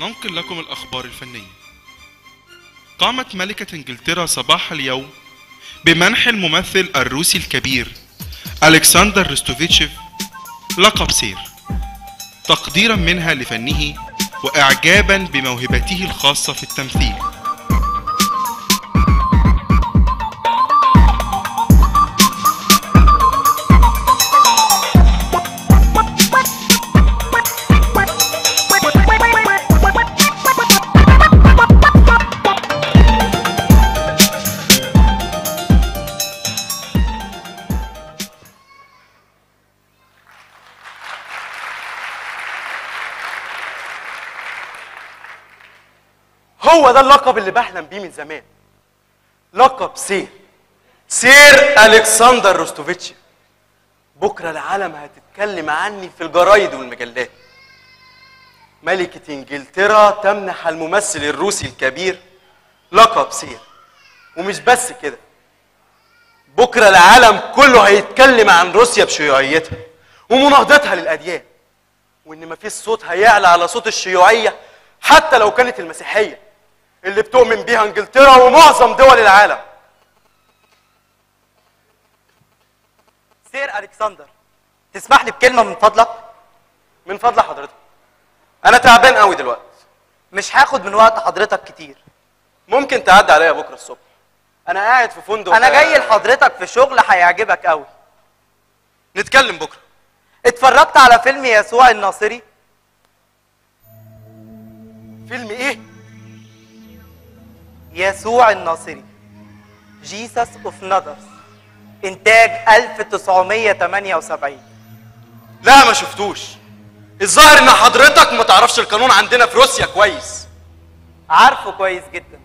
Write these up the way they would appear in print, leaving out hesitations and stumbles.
ننقل لكم الأخبار الفنية. قامت ملكة إنجلترا صباح اليوم بمنح الممثل الروسي الكبير ألكسندر روستوفيتشيف لقب سير، تقديرا منها لفنه وإعجابا بموهبته الخاصة في التمثيل. هو ده اللقب اللي بحلم بيه من زمان، لقب سير ألكسندر روستوفيتشيف. بكرة العالم هتتكلم عني في الجرايد والمجلات. ملكة إنجلترا تمنح الممثل الروسي الكبير لقب سير، ومش بس كده، بكرة العالم كله هيتكلم عن روسيا بشيوعيتها ومناهضتها للأديان، وإن مفيش صوت هيعلى على صوت الشيوعية حتى لو كانت المسيحية اللي بتؤمن بيها انجلترا ومعظم دول العالم. سير ألكسندر، تسمح لي بكلمة من فضلك؟ من فضل حضرتك، أنا تعبان قوي دلوقتي. مش هاخد من وقت حضرتك كتير. ممكن تعدي عليا بكرة الصبح، أنا قاعد في فندق. أنا جاي لحضرتك في شغل هيعجبك قوي. نتكلم بكرة. اتفرجت على فيلم يسوع الناصري؟ فيلم إيه؟ يسوع الناصري، جيسس اوف ناذرز، انتاج 1978. لا ما شفتوش. الظاهر ان حضرتك ما تعرفش القانون عندنا في روسيا كويس. عارفه كويس جدا.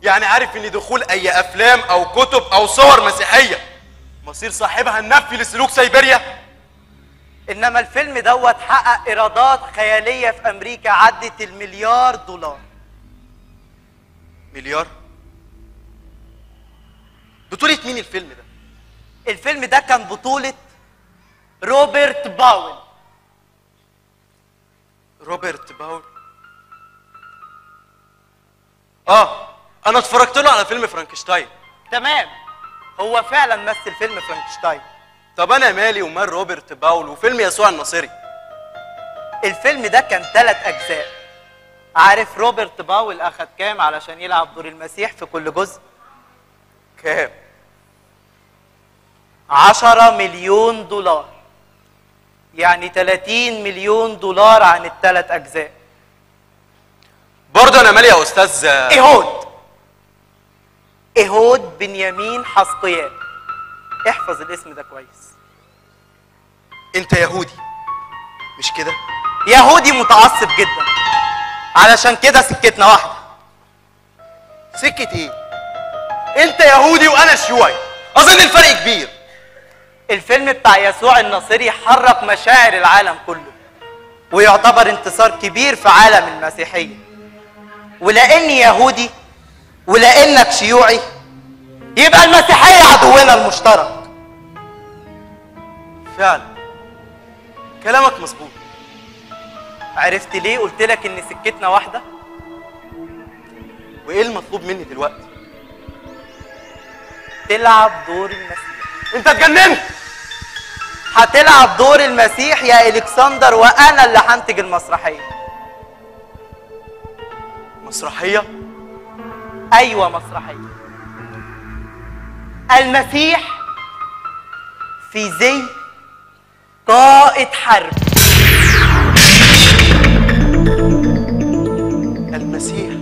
يعني عارف ان دخول اي افلام او كتب او صور مسيحية مصير صاحبها النفي لسلوك سيبيريا؟ انما الفيلم دوت حقق ايرادات خيالية في امريكا عدت $1 مليار. مليار؟ بطولة مين الفيلم ده؟ الفيلم ده كان بطولة روبرت باول. روبرت باول؟ انا اتفرجت له على فيلم فرانكشتاين. تمام، هو فعلا مثل فيلم فرانكشتاين. طب انا مالي ومال روبرت باول وفيلم يسوع الناصري؟ الفيلم ده كان 3 أجزاء. عارف روبرت باول أخد كام علشان يلعب دور المسيح في كل جزء؟ كام؟ $10 مليون، يعني $30 مليون عن ال3 أجزاء. برضه انا مالي يا استاذ إيهود بنيامين حسقيال. احفظ الاسم ده كويس. انت يهودي مش كده؟ يهودي متعصب جدا، علشان كده سكتنا واحدة. سكة ايه؟ انت يهودي وانا شيوعي، اظن الفرق كبير. الفيلم بتاع يسوع الناصري حرك مشاعر العالم كله، ويعتبر انتصار كبير في عالم المسيحية. ولاني يهودي ولانك شيوعي، يبقى المسيحية عدونا المشترك. فعلا كلامك مظبوط. عرفت ليه قلت لك ان سكتنا واحدة؟ وايه المطلوب مني دلوقتي؟ تلعب دور المسيح. انت اتجننت؟ هتلعب دور المسيح يا الكسندر، وانا اللي هنتج المسرحية. مسرحية؟ ايوه مسرحية. المسيح في زي قائد حرب. المسيح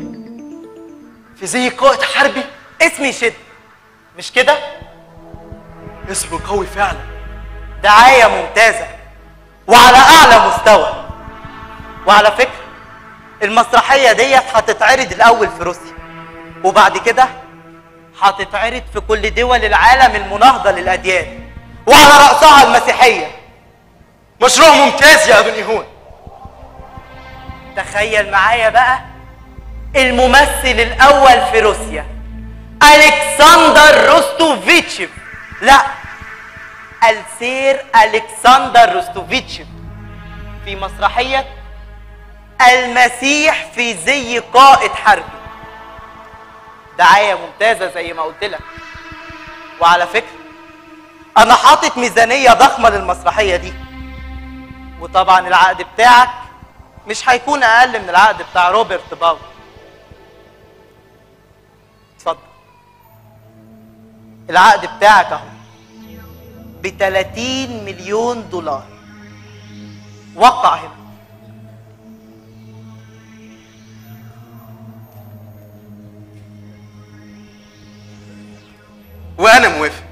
في زي قائد حربي؟ اسمي شد، مش كده؟ اسمه قوي فعلا. دعاية ممتازة وعلى أعلى مستوى. وعلى فكرة المسرحية ديت هتتعرض الأول في روسيا، وبعد كده هتتعرض في كل دول العالم المناهضة للأديان، وعلى رأسها المسيحية. مشروع ممتاز يا ابن إيهون. تخيل معايا بقى الممثل الأول في روسيا ألكسندر روستوفيتشيف. لا، السير ألكسندر روستوفيتشيف في مسرحية المسيح في زي قائد حربي. دعاية ممتازة زي ما قلت لك. وعلى فكرة أنا حاطط ميزانية ضخمة للمسرحية دي، وطبعا العقد بتاعك مش هيكون أقل من العقد بتاع روبرت باور. اتفضل، العقد بتاعك أهو ب30 مليون دولار. وقع هنا. وانا موافق.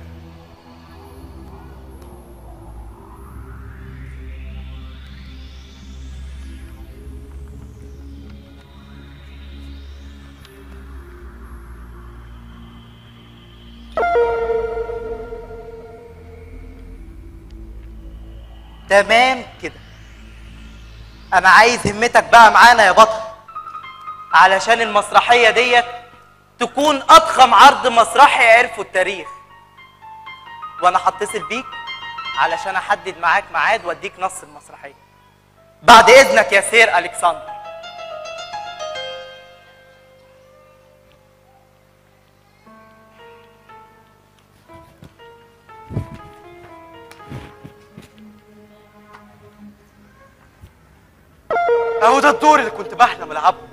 تمام كده. انا عايز همتك بقى معانا يا بطل، علشان المسرحية ديت تكون اضخم عرض مسرحي عرفه التاريخ. وانا هتصل بيك علشان احدد معاك ميعاد واديك نص المسرحية. بعد اذنك يا سير الكسندر. اهو ده الدور اللي كنت بحلم العبه،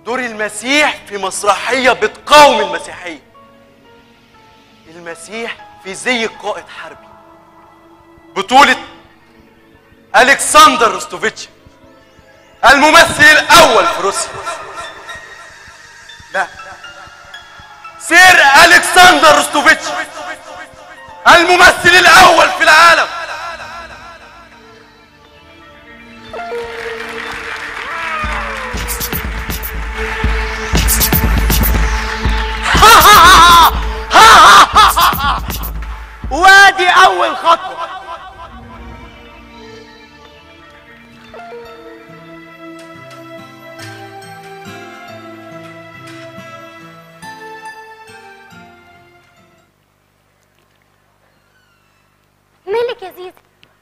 دور المسيح في مسرحية بتقاوم المسيحية. المسيح في زي قائد حربي، بطولة ألكسندر روستوفيتش، الممثل الأول في روسيا. لا، سير ألكسندر روستوفيتش، الممثل الأول في العالم. وادي اول خطوة. مالك يا زيزي؟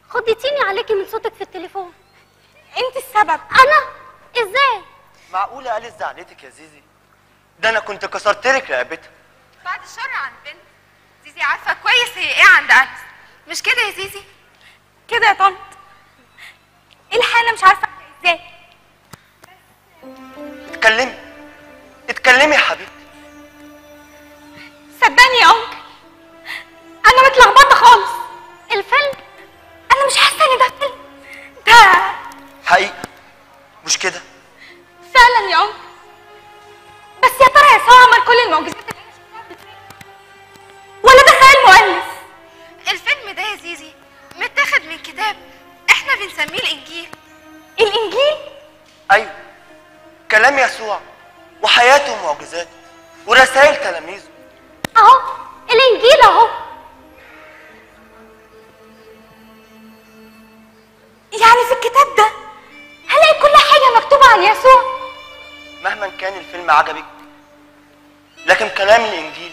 خضتيني عليكي من صوتك في التليفون. انت السبب. انا؟ ازاي؟ معقولة أليس زعلتك يا زيزي؟ ده أنا كنت كسرتلك رقبتها. بعد الشر عن بنت. زيزي عارفه كويس هي ايه عند أليس، مش كده يا زيزي؟ كده يا طنط. ايه الحاله مش عارفه ازاي. اتكلمي اتكلمي يا حبيبتي. صدقني يا انكل انا متلخبطه خالص. الفيلم؟ انا مش حاسه ان ده فيلم، ده حقيقة مش كده؟ فعلا يا انكل. بس يا ترى يسوع عمل كل المعجزات اللي احنا شفناها في الفيلم ولا ده خيال مؤلف؟ الفيلم ده يا زيزي متاخد من كتاب احنا بنسميه الانجيل. الانجيل؟ أيوة، كلام يسوع وحياته ومعجزاته ورسائل تلاميذه. اهو الانجيل اهو. يعني في الكتاب ده هلاقي كل حاجه مكتوبه عن يسوع. مهما كان الفيلم عجبك، لكن كلام الإنجيل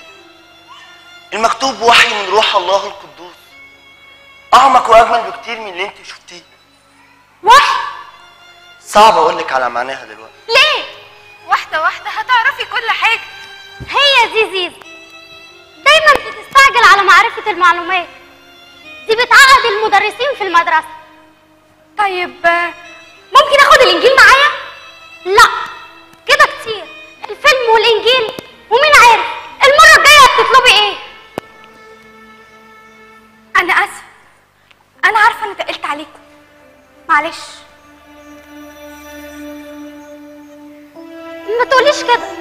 المكتوب وحي من روح الله القدوس، أعمق وأجمل بكتير من اللي أنت شفتيه. وحي؟ صعب أقولك على معناها دلوقتي. ليه؟ واحده واحده هتعرفي كل حاجه. هي دي زيزي دايما بتستعجل على معرفة المعلومات، دي بتعقد المدرسين في المدرسة. طيب ممكن اخد الانجيل معايا؟ لا كده كتير، الفيلم والانجيل، ومين عارف المرة الجاية هتطلبي ايه؟ انا اسفه، انا عارفه اني تقلت عليكم، معلش. ما تقوليش كده،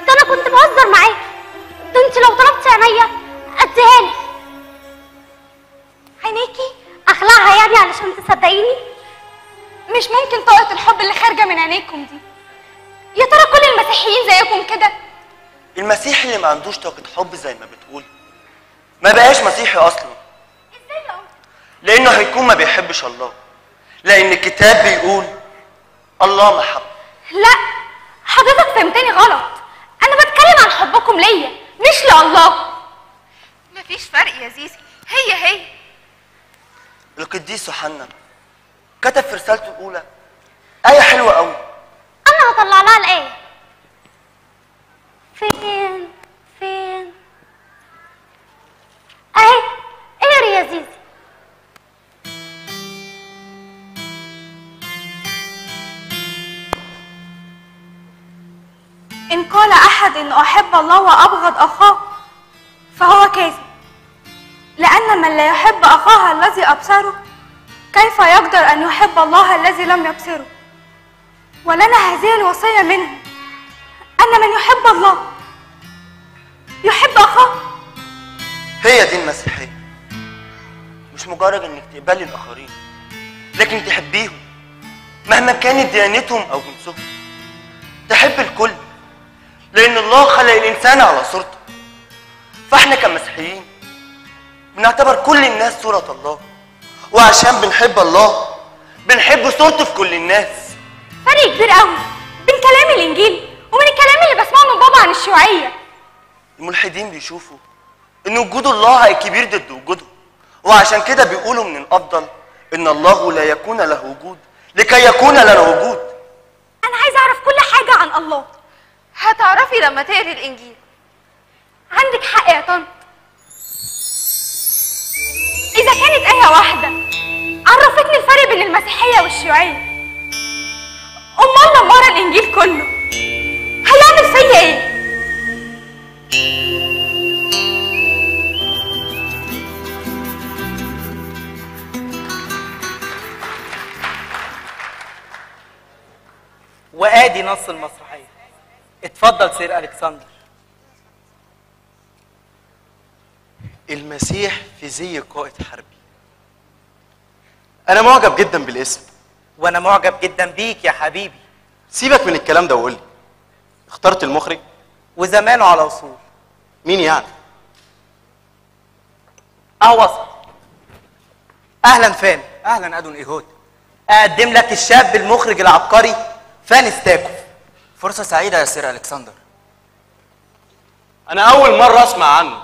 ده انا كنت بهزر معاكي، ده انت لو طلبتي عينيا اديها لك. عينيكي؟ اخلعها يعني علشان تصدقيني؟ مش ممكن طاقه الحب اللي خارجه من عينيكم دي. يا ترى كل المسيحيين زيكم كده؟ المسيحي اللي ما عندوش طاقة حب زي ما بتقول ما بقاش مسيحي أصلا. ازاي يا أنكل؟ لأنه هيكون ما بيحبش الله، لأن الكتاب بيقول الله محبة. لا حضرتك فهمتني غلط، انا بتكلم عن حبكم ليا مش لله. مفيش فرق يا زيزي، هي القديس يوحنا كتب في رسالته الأولى آية حلوة قوي. انا هطلع لها الايه. فين اهي. اقري يا زيزي. إن قال أحد إن أحب الله وأبغض أخاه فهو كاذب، لأن من لا يحب أخاه الذي أبصره كيف يقدر أن يحب الله الذي لم يبصره؟ ولنا هذه الوصية منه أن من يحب الله يحب أخاه. هي دي المسيحية، مش مجرد انك تقبلي الآخرين، لكن تحبيهم مهما كانت ديانتهم أو جنسهم. تحب الكل، لأن الله خلق الإنسان على صورته. فإحنا كمسيحيين بنعتبر كل الناس صورة الله، وعشان بنحب الله بنحب صورته في كل الناس. فرق كبير قوي بين كلام الإنجيل ومن الكلام اللي بسمعه من بابا عن الشيوعية. الملحدين بيشوفوا إن وجود الله كبير ضد وجودهم، وعشان كده بيقولوا من الأفضل إن الله لا يكون له وجود لكي يكون لنا وجود. أنا عايزة أعرف كل حاجة عن الله. هتعرفي لما تقري الإنجيل. عندك حق يا طنط. إذا كانت آية واحدة عرفتني الفرق بين المسيحية والشيوعية، أمال لما أقرا الإنجيل كله هيعمل فيا إيه؟ وآدي نص المسرحية. اتفضل سير ألكسندر. المسيح في زي قائد حربي. أنا معجب جدا بالاسم. وأنا معجب جدا بيك يا حبيبي. سيبك من الكلام ده وقول لي، اخترت المخرج؟ وزمانه على وصول. مين يعني؟ وصل. أهلا فان. اهلا ادون ايهود. أقدم لك الشاب المخرج العبقري فان ستاكوف. فرصه سعيده يا سير الكسندر. أنا أول مرة أسمع عنه.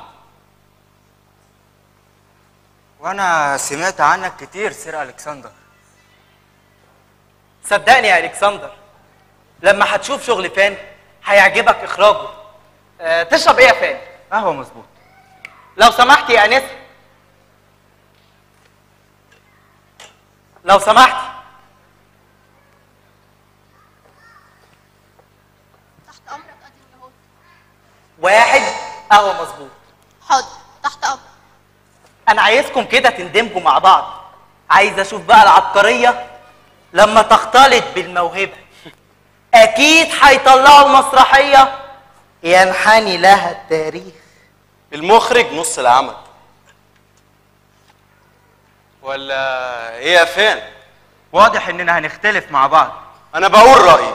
وانا سمعت عنك كتير سير الكسندر. صدقني يا ألكسندر، لما هتشوف شغل فان هيعجبك إخراجه. تشرب إيه يا فان؟ قهوه مظبوط. لو سمحت يا أنسة، لو سمحت. تحت أمرك أدين يهود. واحد قهوة مظبوط. حاضر، تحت أمرك. أنا عايزكم كده تندمجوا مع بعض. عايز أشوف بقى العبقرية لما تختلط بالموهبة. أكيد هيطلعوا المسرحية ينحني لها التاريخ. المخرج نص العمل. ولا إيه يا فين؟ واضح اننا هنختلف مع بعض. أنا بقول رأيي.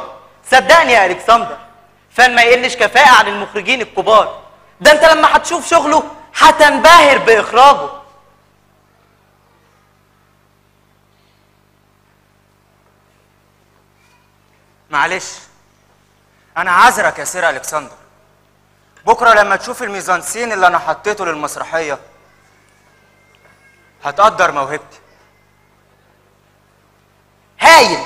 صدقني يا ألكسندر، فان ما يقلش كفاءة عن المخرجين الكبار. ده أنت لما هتشوف شغله هتنبهر بإخراجه. معلش انا عذرك يا سير الكسندر. بكره لما تشوف الميزانسين اللي انا حطيته للمسرحيه هتقدر موهبتي. هايل.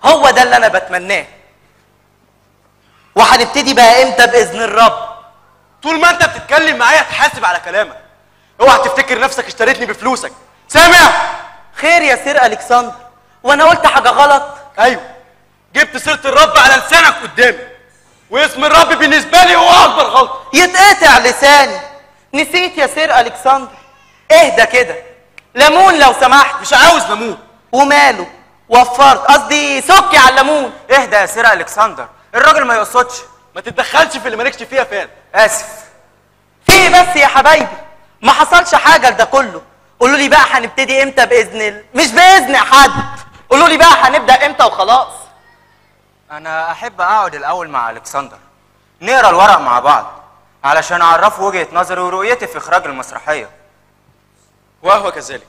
هو ده اللي أنا بتمناه. وهنبتدي بقى إمتى بإذن الرب؟ طول ما أنت بتتكلم معايا تحاسب على كلامك. اوعى تفتكر نفسك اشتريتني بفلوسك. سامع؟ خير يا سير ألكسندر، وأنا قلت حاجة غلط؟ أيوه، جبت سيرة الرب على لسانك قدامي، واسم الرب بالنسبة لي هو أكبر غلطة. يتقطع لساني. نسيت يا سير ألكسندر. اهدى كده. ليمون لو سمحت. مش عاوز ليمون. وماله؟ وفرت، قصدي سكي على الليمون. اهدى يا سير الكسندر، الراجل ما يقصدش. ما تتدخلش في اللي مالكش فيها فين. اسف. في بس يا حبايبي، ما حصلش حاجة لده كله. قولوا لي بقى هنبتدي امتى بإذن مش بإذن حد. قولوا لي بقى هنبدأ امتى وخلاص. انا احب اقعد الاول مع الكسندر نقرا الورق مع بعض علشان اعرفه وجهه نظري ورؤيتي في اخراج المسرحيه. وهو كذلك.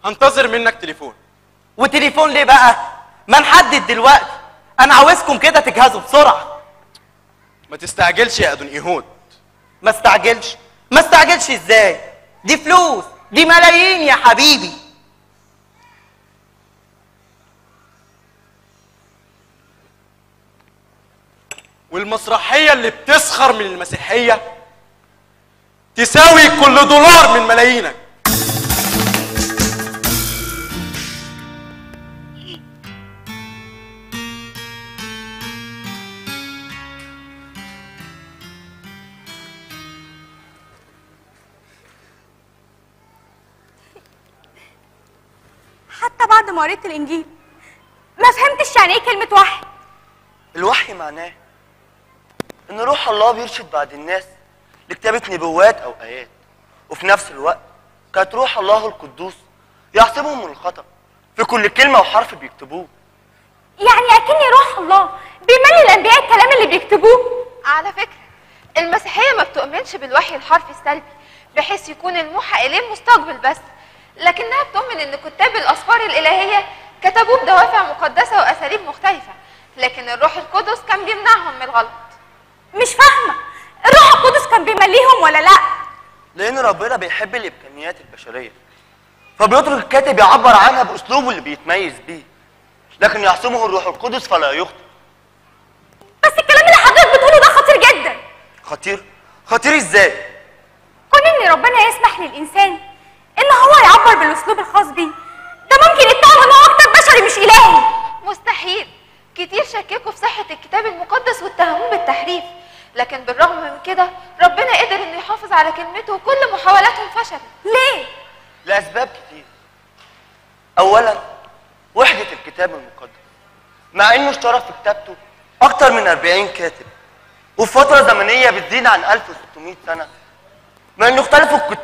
هنتظر منك تليفون. وتليفون ليه بقى؟ ما نحدد دلوقتي. انا عاوزكم كده تجهزوا بسرعة. ما تستعجلش يا أدون إيهود. ما استعجلش؟ ما استعجلش ازاي؟ دي فلوس، دي ملايين يا حبيبي. المسرحية اللي بتسخر من المسيحية تساوي كل دولار من ملايينك. حتى بعد ما قريت الانجيل ما فهمتش يعني ايه كلمه وحي. الوحي معناه ان روح الله بيرشد بعض الناس لكتابة نبوات او ايات، وفي نفس الوقت كانت روح الله القدوس يعصمهم من الخطأ في كل كلمة وحرف بيكتبوه. يعني اكني روح الله بيملي الانبياء الكلام اللي بيكتبوه. على فكرة المسيحية ما بتؤمنش بالوحي الحرفي السلبي بحيث يكون الموحى إليه مستقبل بس، لكنها بتؤمن إن كتاب الأسفار الإلهية كتبوه بدوافع مقدسة وأساليب مختلفة، لكن الروح القدس كان بيمنعهم من الغلط. مش فاهمه الروح القدس كان بيمليهم ولا لا؟ لان ربنا بيحب الامكانيات البشرية، فبيترك الكاتب يعبر عنها باسلوبه اللي بيتميز بيه، لكن يعصمه الروح القدس فلا يخطئ. بس الكلام اللي حضرتك بتقوله ده خطير جدا. خطير؟ خطير ازاي؟ كون ان ربنا يسمح للانسان ان هو يعبر بالاسلوب الخاص بيه، ده ممكن يتهم ان هو كتاب بشري مش الهي. مستحيل. كتير شككوا في صحة الكتاب المقدس واتهموه بالتحريف، لكن بالرغم من كده ربنا قدر انه يحافظ على كلمته وكل محاولاتهم فشلت. ليه؟ لأسباب كتير. أولاً وحدة الكتاب المقدس، مع إنه اشترك في كتابته أكتر من 40 كاتب وفي فترة زمنية بتزيد عن 1600 سنة، مع إنه اختلفوا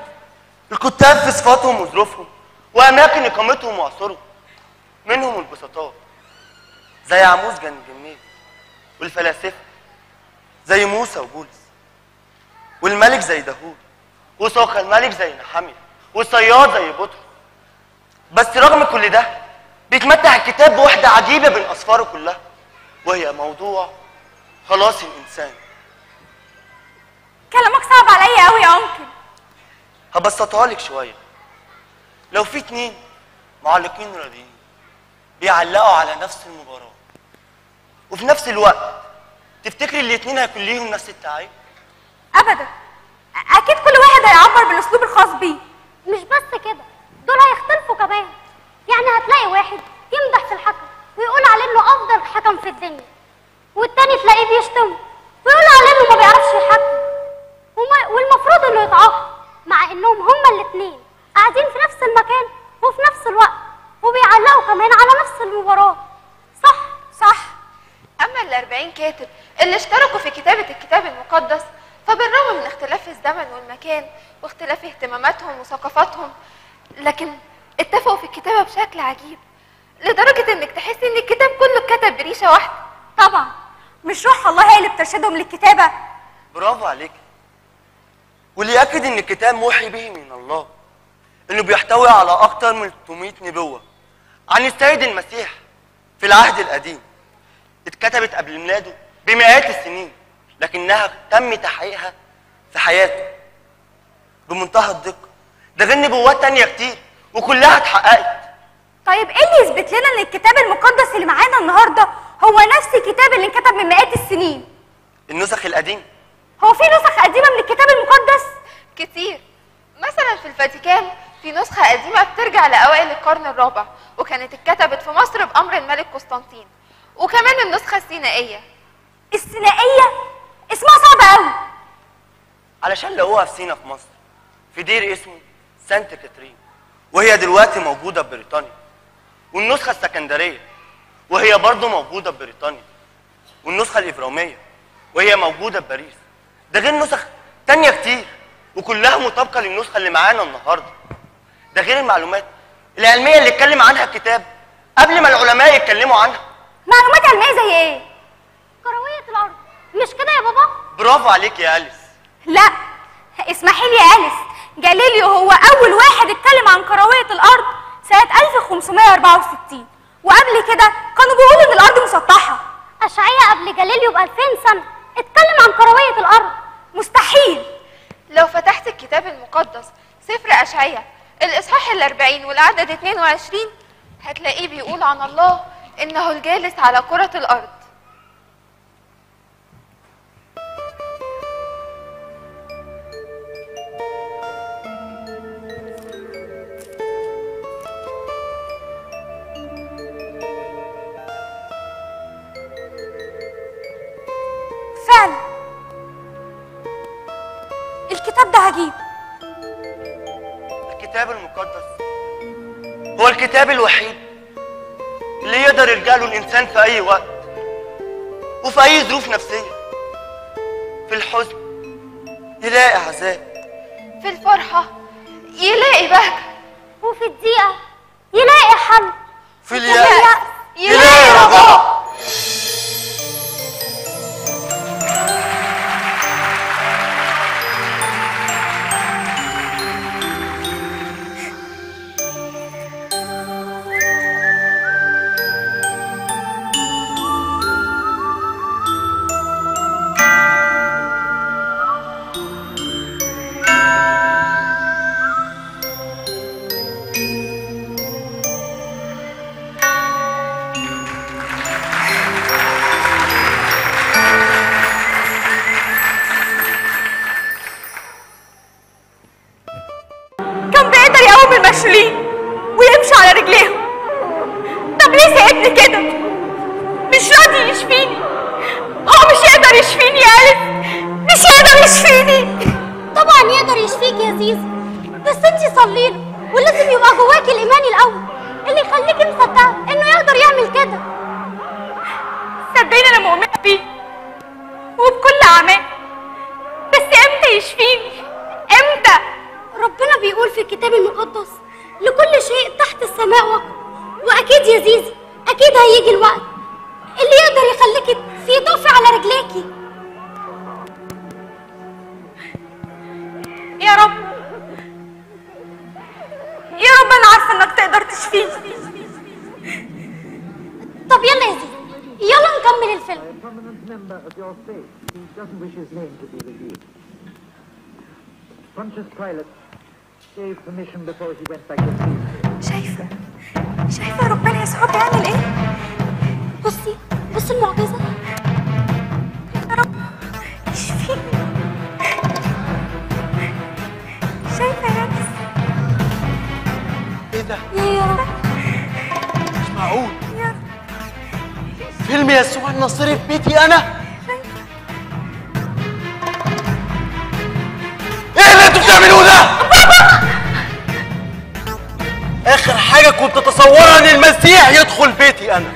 الكتاب في صفاتهم وظروفهم وأماكن إقامتهم وعصورهم. منهم البسطاء زي عموس جنجميل، والفلاسفة زي موسى وبولس، والملك زي داوود، وساق الملك زي نحمية، والصياد زي بطرس. بس رغم كل ده بيتمتع الكتاب بوحدة عجيبة بين أسفاره كلها، وهي موضوع خلاص الإنسان. كلامك صعب عليا قوي يا انكل. هبسطها لك شوية. لو في 2 معلقين رياضيين بيعلقوا على نفس المباراة وفي نفس الوقت، تفتكري الاتنين هيكون ليهم نفس التعايش؟ ابدا، اكيد كل واحد هيعبر بالاسلوب الخاص بيه. مش بس كده، دول هيختلفوا كمان. يعني هتلاقي واحد يمدح في الحكم ويقول عليه انه افضل حكم في الدنيا، والتاني تلاقيه بيشتمه ويقول عليه انه ما بيعرفش يحكم، والمفروض انه يتعاقب، مع انهم هما الاتنين قاعدين في نفس المكان وفي نفس الوقت وبيعلقوا كمان على نفس المباراة. صح؟ صح. أما ال40 كاتب اللي اشتركوا في كتابة الكتاب المقدس، فبالرغم من اختلاف الزمن والمكان واختلاف اهتماماتهم وثقافاتهم، لكن اتفقوا في الكتابة بشكل عجيب، لدرجة انك تحسي ان الكتاب كله اتكتب بريشة واحدة. طبعا، مش روح الله هي اللي بترشدهم للكتابة. برافو عليك. واللي يأكد ان الكتاب موحي به من الله انه بيحتوي على اكتر من 300 نبوة عن السيد المسيح في العهد القديم، اتكتبت قبل ميلاده بمئات السنين، لكنها تم تحقيقها في حياته بمنتهى الدقة. ده غير نبوات تانية كتير وكلها اتحققت. طيب ايه اللي يثبت لنا ان الكتاب المقدس اللي معانا النهارده هو نفس الكتاب اللي انكتب من مئات السنين؟ النسخ القديمة. هو في نسخ قديمة من الكتاب المقدس؟ كتير. مثلا في الفاتيكان في نسخة قديمة بترجع لأوائل القرن الرابع، وكانت اتكتبت في مصر بأمر الملك قسطنطين. وكمان النسخة السينائية. السينائية؟ اسمها صعب قوي. علشان لقوها في سينا في مصر في دير اسمه سانت كاترين، وهي دلوقتي موجودة في بريطانيا. والنسخة السكندرية وهي برضه موجودة في بريطانيا. والنسخة الإبرامية وهي موجودة في باريس. ده غير نسخ تانية كتير وكلها مطابقة للنسخة اللي معانا النهاردة. ده غير المعلومات العلمية اللي اتكلم عنها الكتاب قبل ما العلماء يتكلموا عنها. معلومات علمية زي ايه؟ كروية الأرض، مش كده يا بابا؟ برافو عليك يا أليس. لا، اسمحي لي يا أليس، جاليليو هو أول واحد اتكلم عن كروية الأرض سنة 1564، وقبل كده كانوا بيقولوا إن الأرض مسطحة. أشعياء قبل جاليليو ب2000 سنة اتكلم عن كروية الأرض. مستحيل. لو فتحت الكتاب المقدس سفر أشعياء الإصحاح 40 والعدد 22 هتلاقيه بيقول عن الله إنه الجالس على كرة الأرض. الكتاب ده عجيب. الكتاب المقدس هو الكتاب الوحيد اللي يقدر يلجأ له الإنسان في أي وقت وفي أي ظروف نفسية. في الحزن يلاقي عذاب، في الفرحة يلاقي بهجة، وفي الضيقة يلاقي حل، في اليأس يلاقي رجاء. ويمشي على رجليهم. طب ليه سايبني كده؟ مش راضي يشفيني. هو مش يقدر يشفيني يا ألف، مش يقدر يشفيني. طبعا يقدر يشفيك يا زيزي، بس انتي صليله، ولازم يبقى جواكي الايمان الاول اللي يخليكي مصدقه انه يقدر يعمل كده. صدقيني انا مؤمنه بيه وبكل اعمال، بس امتى يشفيني؟ امتى؟ ربنا بيقول في الكتاب المقدس لكل شيء تحت السماء وقت، واكيد يا زيزي اكيد هيجي الوقت اللي يقدر يخليكي تقفي على رجليكي. يا رب يا رب، انا عارفه انك تقدر تشفيني. طب يلا يا زيزي، يلا نكمل الفيلم. شايفه ربنا يسوع بيعمل ايه؟ بصي المعجزه. يا رب اشفيني. شايفه يا ناس؟ ايه ده؟ يا رب مش معقول. يا رب فيلم يسوع الناصري في بيتي انا؟ ايه اللي انتوا بتعملوه ده؟ اخر حاجه كنت اتصورها ان المسيح يدخل بيتي انا،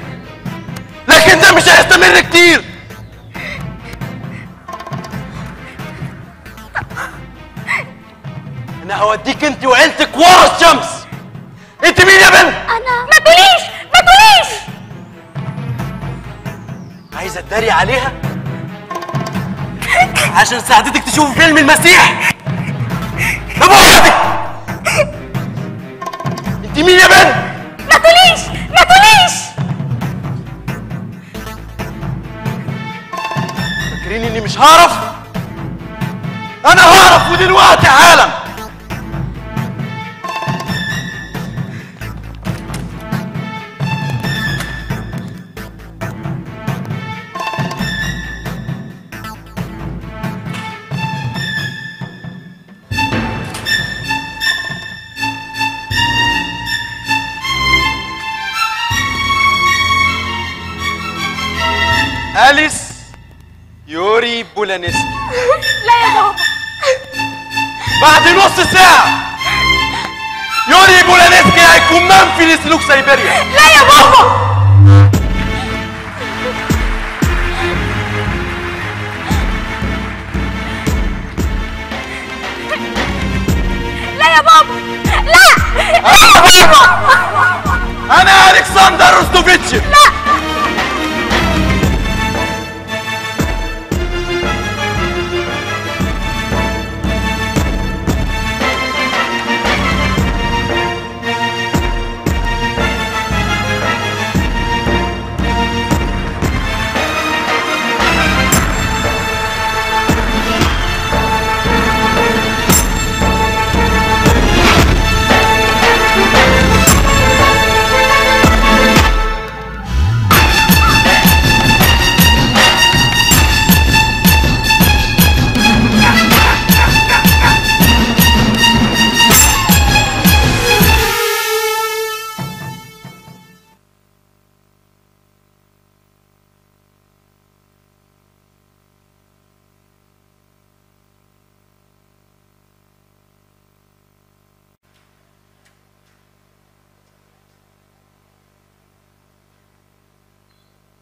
لكن ده مش هيستمر كتير. انا هوديك انت وعيلتك ورا الشمس. انت مين يا بنت؟ انا ما تقوليش ما تقوليش. عايزه تداري عليها عشان ساعدتك تشوف فيلم المسيح؟ ابويا انت مين يا بنت؟ ما تقوليش ما تقوليش. فاكرين اني مش هعرف؟ انا هعرف ودلوقتي حالا. أليس يوري بولانسكي. لا يا بابا، بعد نص ساعة يوري بولانسكي هيكون منفي لسلوك سيبيريا. لا يا بابا. لا يا بابا، لا لا يا بابا. أنا ألكسندر روستوفيتش. لا.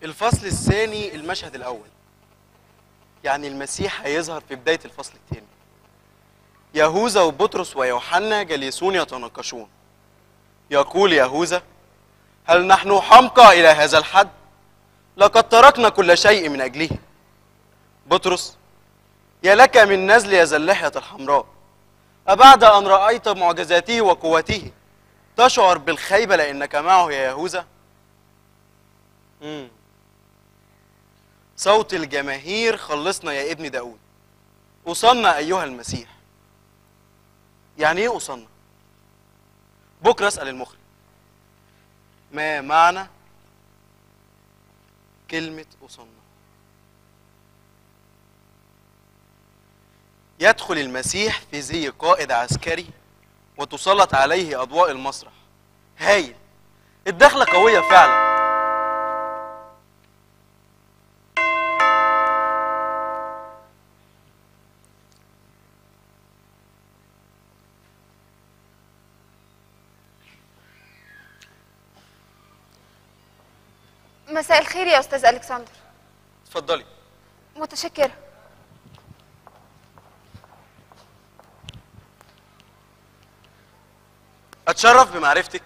الفصل الثاني المشهد الأول، يعني المسيح هيظهر في بداية الفصل الثاني. يهوذا وبطرس ويوحنا جالسون يتناقشون. يقول يهوذا: هل نحن حمقى إلى هذا الحد؟ لقد تركنا كل شيء من أجله. بطرس: يا لك من نزل ذا اللحية الحمراء، أبعد أن رأيت معجزاته وقوته تشعر بالخيبة لأنك معه يا يهوذا؟ صوت الجماهير: خلصنا يا ابن داود، أوصلنا أيها المسيح. يعني إيه أوصلنا؟ بكرة أسأل المخرج ما معنى كلمة أوصلنا. يدخل المسيح في زي قائد عسكري وتسلط عليه أضواء المسرح. هايل، الدخلة قوية فعلا. مساء الخير يا أستاذ ألكسندر. اتفضلي. متشكرة. أتشرف بمعرفتك.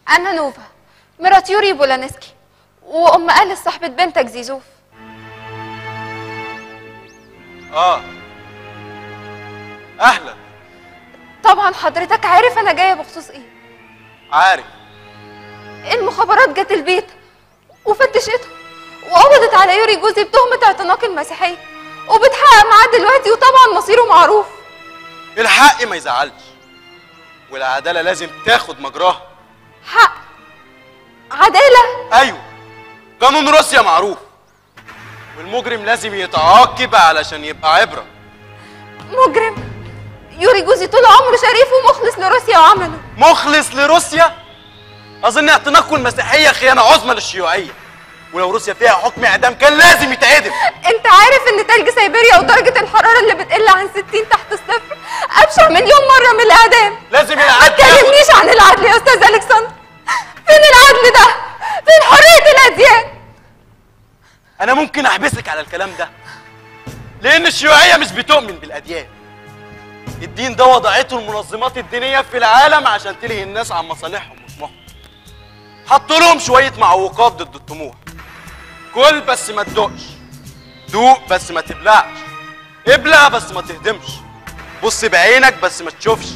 أنا نوفا، مرات يوري بولانسكي، وأم أليس صاحبة بنتك زيزوف. أهلا. طبعا حضرتك عارف أنا جاية بخصوص إيه؟ عارف. المخابرات جت البيت وفتشته وقبضت على يوري جوزي بتهمة اعتناق المسيحية، وبتحقق معاه دلوقتي، وطبعا مصيره معروف. الحق ما يزعلش، والعدالة لازم تاخد مجراها. حق؟ عدالة؟ أيوه، قانون روسيا معروف، والمجرم لازم يتعاقب علشان يبقى عبرة. مجرم؟ يوري جوزي طول عمره شريف ومخلص لروسيا وعمله. مخلص لروسيا؟ أظن اعتناقه المسيحية خيانة عظمى للشيوعية، ولو روسيا فيها حكم إعدام كان لازم يتعدم. أنت عارف إن تلج سيبيريا ودرجة الحرارة اللي بتقل عن 60 تحت الصفر أبشع مليون مرة من الإعدام. لازم ما العدل. تكلمنيش عن العدل يا أستاذ ألكسندر. فين العدل ده؟ فين حرية الأديان؟ أنا ممكن أحبسك على الكلام ده، لأن الشيوعية مش بتؤمن بالأديان. الدين ده وضعته المنظمات الدينية في العالم عشان تلهي الناس عن مصالحهم وطموحهم. حطوا لهم شوية معوقات ضد الطموح. كل بس ما تدوقش، دوق بس ما تبلعش، ابلع بس ما تهدمش، بص بعينك بس ما تشوفش،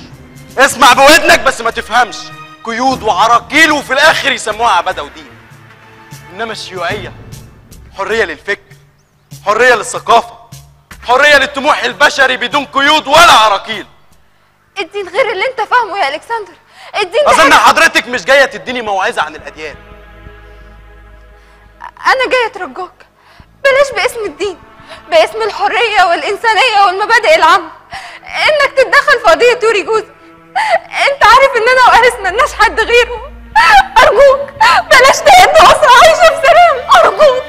اسمع بودنك بس ما تفهمش. قيود وعراقيل، وفي الآخر يسموها عبادة ودين. إنما الشيوعية حرية للفكر، حرية للثقافة، حرية للطموح البشري بدون قيود ولا عراقيل. الدين غير اللي أنت فاهمه يا ألكسندر. الدين أظن حضرتك مش جاية تديني موعظة عن الأديان. أنا جاية أترجاك بلاش باسم الدين، باسم الحرية والإنسانية والمبادئ العامة، إنك تتدخل في قضية يوري جوزي. أنت عارف إن أنا وأنس ملناش حد غيره. أرجوك بلاش تهد أسرة عايشة في سلام، أرجوك.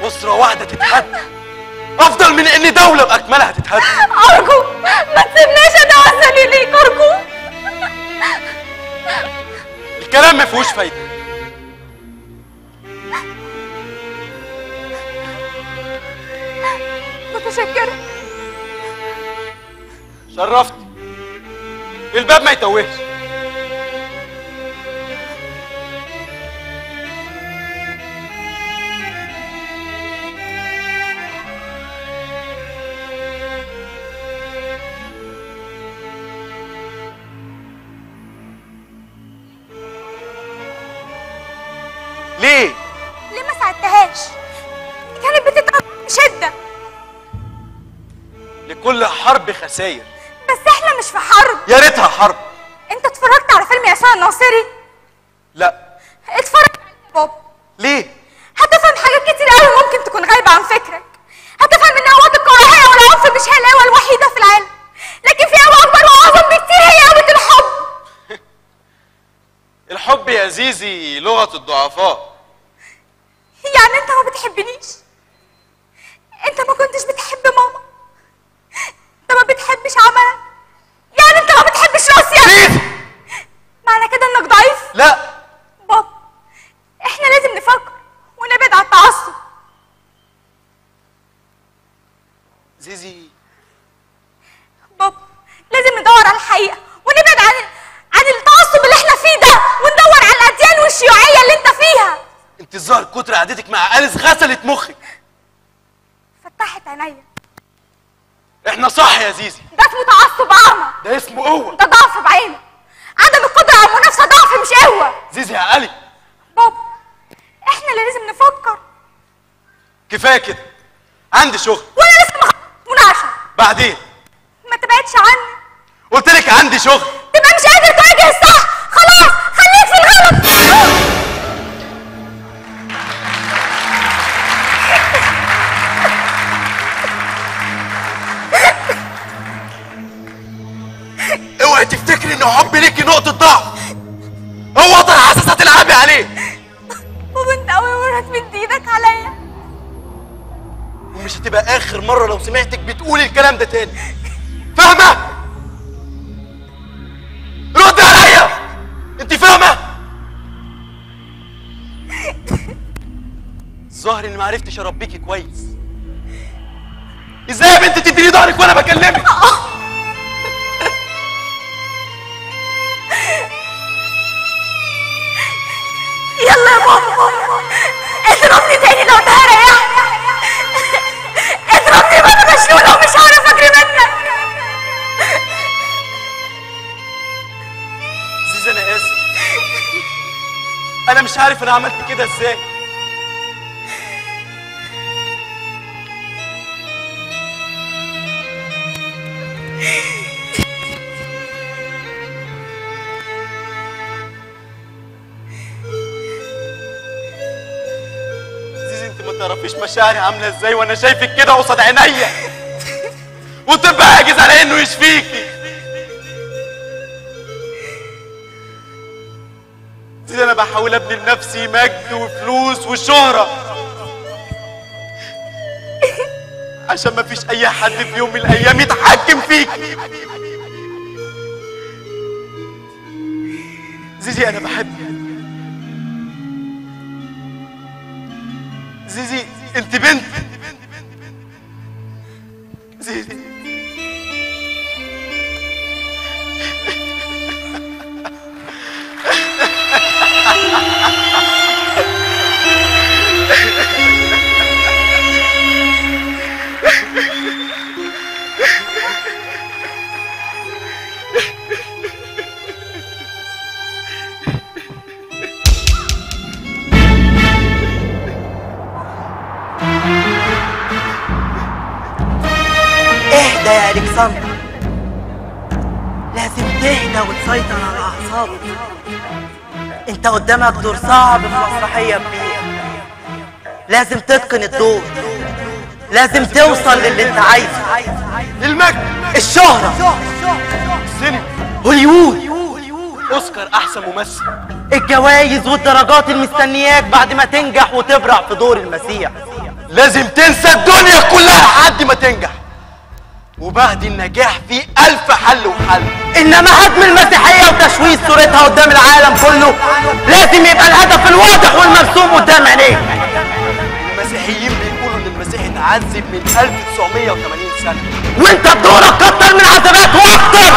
أسرة واحدة تتهد أفضل من إن دولة بأكملها تتهد. أرجوك ما تسيبناش أتوسل إليك، أرجوك. الكلام ما فيهوش فايدة. متشكرة. شرفت. الباب ما يتوهش. ليه؟ ليه ما ساعدتهاش؟ كانت بتتعب بشدة. لكل حرب خسائر، بس احنا مش في حرب. يا ريتها حرب. انت اتفرجت على فيلم يسوع الناصري؟ لا. اتفرج عليه يا بابا. ليه؟ هتفهم حاجات كتير قوي ممكن تكون غايبة عن فكرك. هتفهم ان قوات الكراهية والعنف مش هي القوة الوحيدة في العالم، لكن في قوة أكبر وأعظم بكتير، هي قوة الحب. الحب يا زيزي لغة الضعفاء. يعني انت ما بتحبنيش؟ انت ما كنتش بتحب ماما؟ انت ما بتحبش عملك؟ يعني انت ما بتحبش روسيا؟ معنى كده انك ضعيف؟ لا. بابا احنا الحقيقه ونبعد عن التعصب اللي احنا فيه ده، وندور على الاديان والشيوعيه اللي انت فيها. انت الظاهر كتر قعدتك مع انس غسلت مخك. فتحت عينيا. احنا صح يا زيزي. ده اسمه تعصب اعمى. ده اسمه قوه. ده ضعف بعينه. عدم القدره على المنافسه ضعف مش قوه. زيزي يا علي. بابا احنا اللي لازم نفكر. كفايه كده، عندي شغل. وانا لسه ما خلصتش مناقشه. بعدين ما تبعدش عني. قلت لك عندي شغل. تبقى مش قادر تواجه الصح، خلاص خليك في الغلط. اوعي تفتكري ان حبي ليكي نقطه ضعف. هو وطن حساسه تلعبي عليه. بابا انت اول مره تمد ايدك عليا، ومش هتبقى اخر مره لو سمعتك بتقولي الكلام ده تاني، فاهمه؟ رد عليا، انت فاهمه؟ الظاهر اني معرفتش اربيكي كويس. ازاي يا بنت تديني ظهرك وانا بكلمك؟ يلا يا بابا اضربني تاني لو ده ريحني. اضربني وانا مشلوله ومش هعرف اجري منك. زيزي انا اسف، انا مش عارف انا عملت كده ازاي. زيزي انت ما تعرفيش مشاعري عامله ازاي وانا شايفك كده قصاد عينيا، وتبقى عاجز على انه يشفيكي. زيزي انا بحاول ابني لنفسي مجد وفلوس وشهره، عشان ما فيش اي حد في يوم من الايام يتحكم فيكي. زيزي انا بحبك. زيزي انت بنت. زيزي اهدى يا الكسندر، لازم تهدى وتسيطر على اعصابك. انت قدامك دور صعب في مسرحيه كبيره، لازم تتقن الدور، لازم توصل للي انت عايزه. المجد، الشهره، السينما، هوليوود، اوسكار احسن ممثل، الجوائز والدرجات المستنياك بعد ما تنجح وتبرع في دور المسيح. لازم تنسى الدنيا كلها لحد ما تنجح، وبعد النجاح في 1000 حل وحل. انما هدم المسيحيه وتشويه صورتها قدام العالم كله لازم يبقى الهدف الواضح والمرسوم قدام عينيك. المسيحيين بيقولوا ان المسيح اتعذب من 1980 سنه، وانت بدورك كتر من عذاباته اكتر.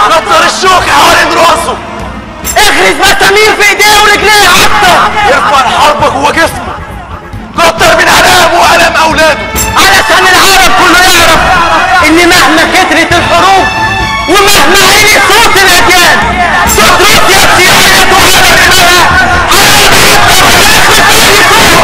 كتر الشوك حوالين راسه، اغرز مسامير في ايديه ورجليه اكتر. ارفع الحرب جوه جسمه، كتر من الامه والام اولاده، علشان العالم كله يعرف ان مهما كترت الحروب ومهما عيني صوت الاديان صوت روسيا الشيوعيه تعلن انها على اكبر تاريخ العالم كله.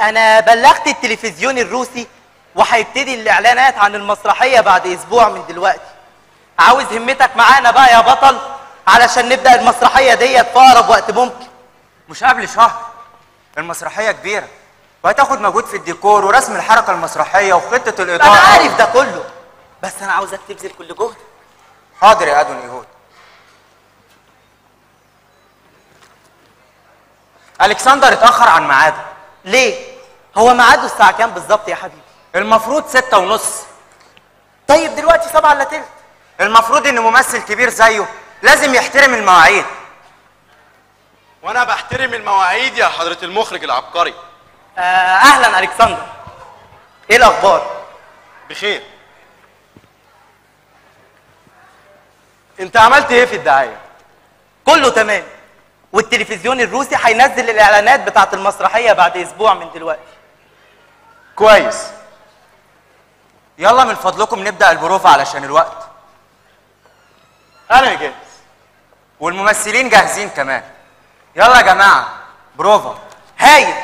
انا بلغت التلفزيون الروسي وهيبتدي الاعلانات عن المسرحيه بعد اسبوع من دلوقتي. عاوز همتك معانا بقى يا بطل علشان نبدا المسرحيه ديت في اقرب وقت ممكن. مش قبل شهر. المسرحيه كبيره وهتاخد مجهود في الديكور ورسم الحركه المسرحيه وخطه الاضاءه. انا عارف ده كله، بس انا عاوزك تبذل كل جهدك. حاضر يا ادون يهود. الكسندر اتاخر عن ميعاده. ليه؟ هو ميعاده الساعة كام بالظبط يا حبيبي؟ المفروض 6:30. طيب دلوقتي 7:45. المفروض ان ممثل كبير زيه لازم يحترم المواعيد. وانا بحترم المواعيد يا حضرة المخرج العبقري. اهلا الكسندر. ايه الاخبار؟ بخير. انت عملت ايه في الدعاية؟ كله تمام، والتلفزيون الروسي هينزل الاعلانات بتاعت المسرحية بعد اسبوع من دلوقتي. كويس. يلا من فضلكم نبدا البروفا علشان الوقت. انا جاهز. والممثلين جاهزين كمان. يلا يا جماعه بروفا. هايل.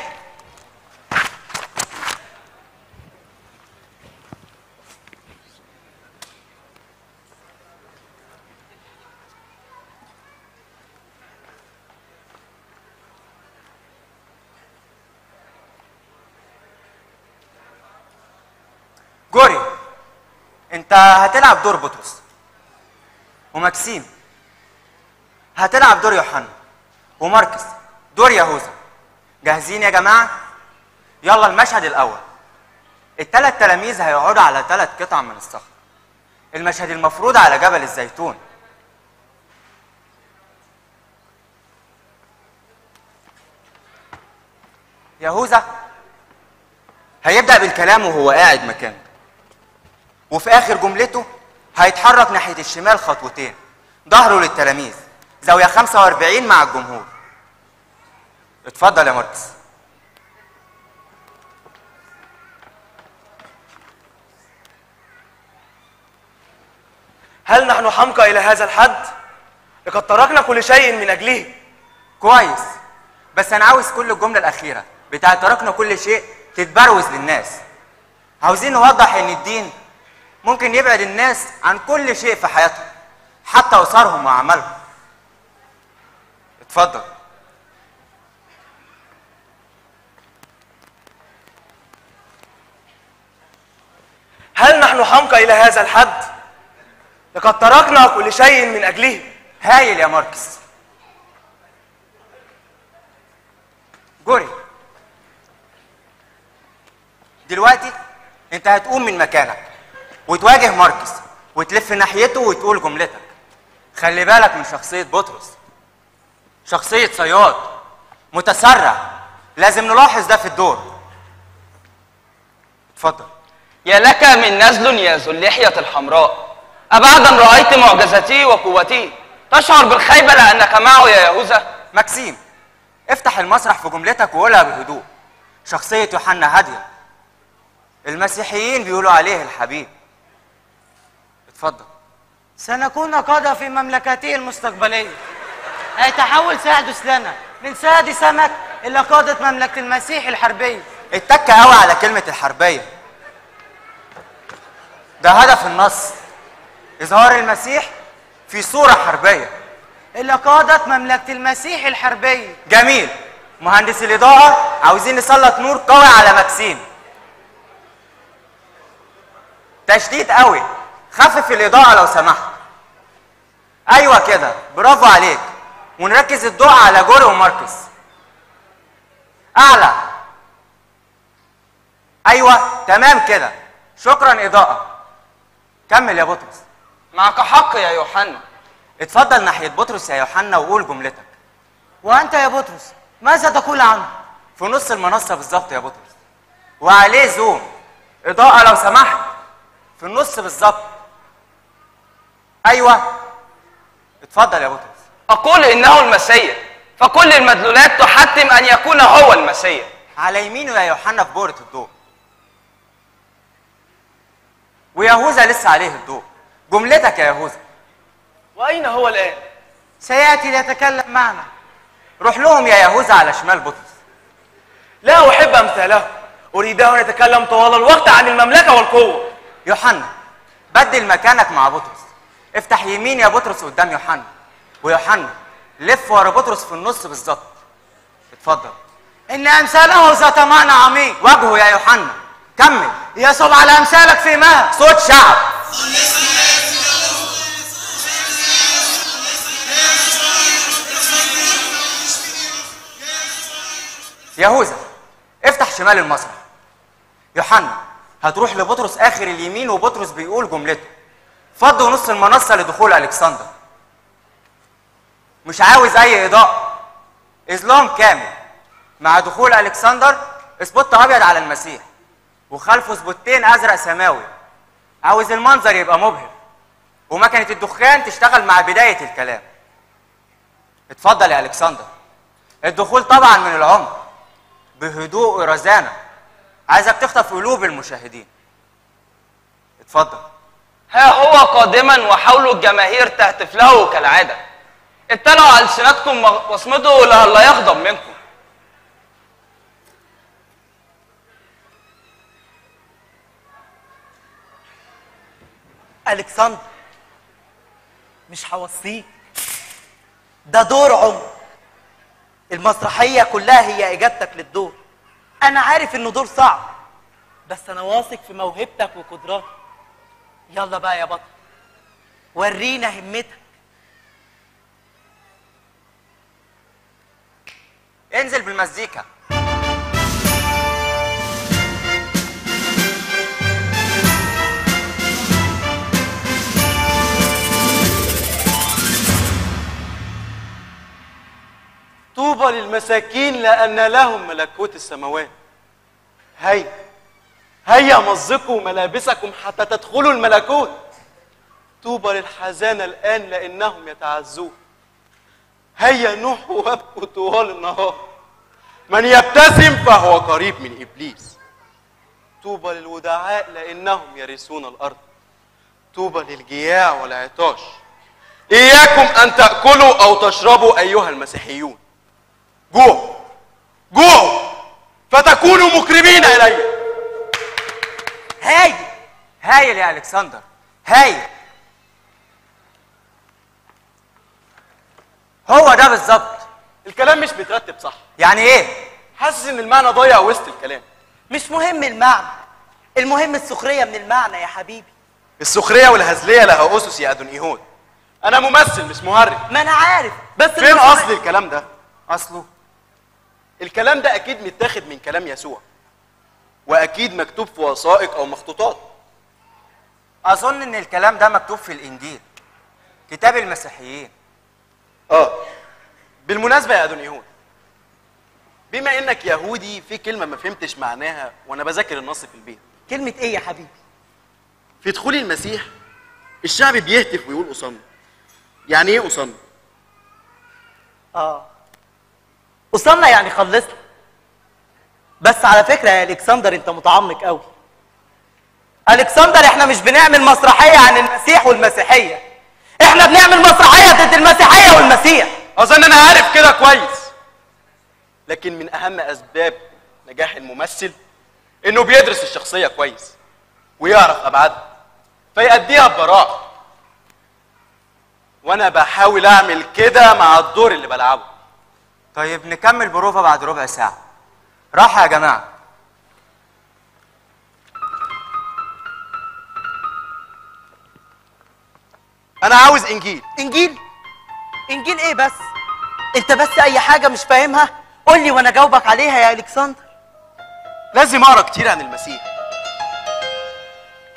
جوري انت هتلعب دور بطرس، ومكسيم هتلعب دور يوحنا، وماركس دور يهوذا. جاهزين يا جماعه؟ يلا المشهد الاول. الثلاث تلاميذ هيقعدوا على 3 قطع من الصخر. المشهد المفروض على جبل الزيتون. يهوذا هيبدأ بالكلام وهو قاعد مكانه، وفي آخر جملته هيتحرك ناحية الشمال خطوتين، ظهره للتلاميذ، زاوية 45 مع الجمهور. اتفضل يا ماركس. هل نحن حمقى إلى هذا الحد؟ لقد تركنا كل شيء من أجله. كويس، بس أنا عاوز كل الجملة الأخيرة بتاعت تركنا كل شيء تتبروز للناس. عاوزين نوضح إن الدين ممكن يبعد الناس عن كل شيء في حياتهم، حتى أسرهم وأعمالهم. اتفضل. هل نحن حمقى إلى هذا الحد؟ لقد تركنا كل شيء من أجله. هايل يا ماركس. جوري دلوقتي انت هتقوم من مكانك وتواجه ماركس وتلف ناحيته وتقول جملتك. خلي بالك من شخصية بطرس، شخصية صياد متسرع، لازم نلاحظ ده في الدور. اتفضل. يا لك من نزل يا ذو اللحية الحمراء، أبعدا رأيت معجزتي وقوتي، تشعر بالخيبة لأنك معه يا يهوذا؟ مكسيم افتح المسرح في جملتك وقولها بهدوء. شخصية يوحنا هادية، المسيحيين بيقولوا عليه الحبيب. اتفضل. سنكون قادة في مملكته المستقبلية. هيتحول سادس لنا من ساد سمك إلى قادة مملكة المسيح الحربية. اتك قوي على كلمة الحربية، ده هدف النص، إظهار المسيح في صورة حربية. إلى قادة مملكة المسيح الحربية. جميل. مهندس الإضاءة عاوزين نسلط نور قوي على مكسيم. تشديد قوي، خفف الإضاءة لو سمحت. أيوة كده، برافو عليك. ونركز الضوء على جوري وماركس. أعلى. أيوة تمام كده، شكرا إضاءة. كمل يا بطرس. معك حق يا يوحنا. اتفضل ناحية بطرس يا يوحنا وقول جملتك. وأنت يا بطرس ماذا تقول عنه؟ في نص المنصة بالظبط يا بطرس، وعليه زوم. إضاءة لو سمحت، في النص بالظبط. أيوة اتفضل يا بطرس. أقول إنه المسيح، فكل المدلولات تحتم أن يكون هو المسيح. على يمينه يا يوحنا في بورة الضوء، ويهوذا لسه عليه الضوء. جملتك يا يهوذا. وأين هو الآن؟ سيأتي ليتكلم معنا. روح لهم يا يهوذا على شمال بطرس. لا أحب أمثاله، أريده أن يتكلم طوال الوقت عن المملكة والقوة. يوحنا بدل مكانك مع بطرس، افتح يمين يا بطرس قدام يوحنا، ويوحنا لف ورا بطرس في النص بالظبط. اتفضل. إن أمثاله ذات معنى عميق. واجهه يا يوحنا. كمل. يصب على أمثالك في مهد. صوت شعب. يهوذا افتح شمال المسرح. يوحنا هتروح لبطرس اخر اليمين، وبطرس بيقول جملته. فضوا نص المنصه لدخول الكسندر. مش عاوز اي اضاءه، اظلام كامل. مع دخول الكسندر سبوت ابيض على المسيح وخلفه سبوتين ازرق سماوي. عاوز المنظر يبقى مبهر، ومكنه الدخان تشتغل مع بدايه الكلام. اتفضل يا الكسندر. الدخول طبعا من العمق بهدوء ورزانه. عايزك تخطف قلوب المشاهدين. اتفضل. ها هو قادما وحاولوا الجماهير تهتف له كالعاده. ابتلعوا ألسنتكم واصمدوا لئلا يغضب منكم. الكسندر مش هوصيك، ده دور عمر. المسرحيه كلها هي اجابتك للدور. انا عارف انه دور صعب، بس انا واثق في موهبتك وقدراتك. يلا بقى يا بطل، ورينا همتك. انزل بالمزيكا. طوبى للمساكين لأن لهم ملكوت السماوات. هيا مزقوا ملابسكم حتى تدخلوا الملكوت. طوبى للحزانة الآن لأنهم يتعزون. هيا نوحوا وابكوا طوال النهار. من يبتسم فهو قريب من إبليس. طوبى للودعاء لأنهم يرثون الأرض. طوبى للجياع والعطاش. إياكم أن تأكلوا أو تشربوا أيها المسيحيون. جوعوا فتكونوا مقربين إلي. هايل يا الكسندر، هايل. هو ده بالظبط. الكلام مش بيترتب صح. يعني ايه؟ حاسس ان المعنى ضايع وسط الكلام. مش مهم المعنى، المهم السخريه من المعنى يا حبيبي. السخريه والهزليه لها اسس يا ادونيهون. انا ممثل مش مهرج. ما انا عارف، بس فين اصل الكلام ده؟ اصله الكلام ده اكيد متاخد من كلام يسوع، واكيد مكتوب في وثائق او مخطوطات. اظن ان الكلام ده مكتوب في الانجيل، كتاب المسيحيين. بالمناسبه يا ادونيهون، بما انك يهودي، في كلمه ما فهمتش معناها وانا بذاكر النص في البيت. كلمه ايه يا حبيبي؟ في دخول المسيح الشعب بيهتف ويقول أصم. يعني ايه أصم؟ أصمنا يعني خلصنا. بس على فكره يا الكسندر انت متعمق قوي. الكسندر احنا مش بنعمل مسرحيه عن المسيح والمسيحيه، احنا بنعمل مسرحيه ضد المسيحيه والمسيح. اظن انا عارف كده كويس، لكن من اهم اسباب نجاح الممثل انه بيدرس الشخصيه كويس ويعرف ابعادها فيأديها ببراءه. وانا بحاول اعمل كده مع الدور اللي بلعبه. طيب نكمل بروفا بعد ربع ساعه. راحه يا جماعه. انا عاوز انجيل. انجيل ايه بس؟ انت بس اي حاجه مش فاهمها قول لي وانا جاوبك عليها يا الكسندر. لازم اقرا كتير عن المسيح.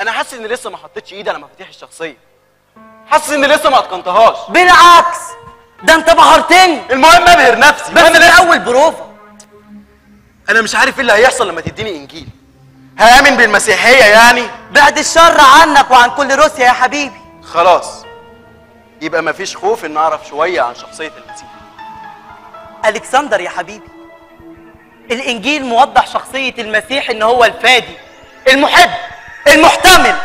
انا حاسس ان لسه ما حطيتش ايدي على مفاتيح الشخصيه. حاسس ان لسه ما اتقنتهاش. بالعكس ده انت بهرتني. المهم ابهر نفسي. بس من اول بروفا. انا مش عارف ايه اللي هيحصل لما تديني انجيل. هامن بالمسيحيه يعني؟ بعد الشر عنك وعن كل روسيا يا حبيبي. خلاص يبقى مفيش خوف ان اعرف شويه عن شخصيه المسيح. الكسندر يا حبيبي، الانجيل موضح شخصيه المسيح ان هو الفادي المحب المحتمل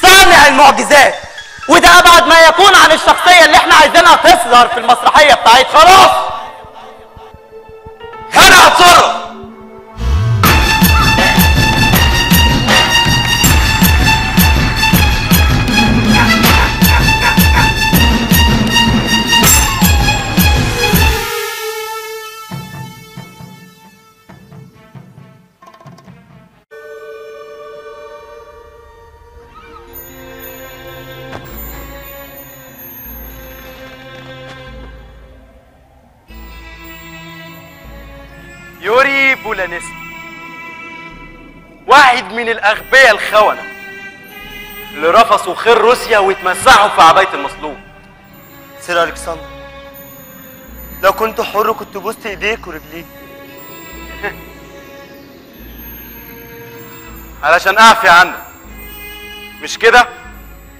صانع المعجزات، وده ابعد ما يكون عن الشخصيه اللي احنا عايزينها تظهر في المسرحيه بتاعتنا. خلاص انا هتصرف. يوري بولانسكي، واحد من الاغبياء الخونه اللي رفصوا خير روسيا واتمسحوا في عبايه المصلوب. سير الكسندر، لو كنت حر كنت بوست ايديك ورجليك. علشان اعفي عنك، مش كده؟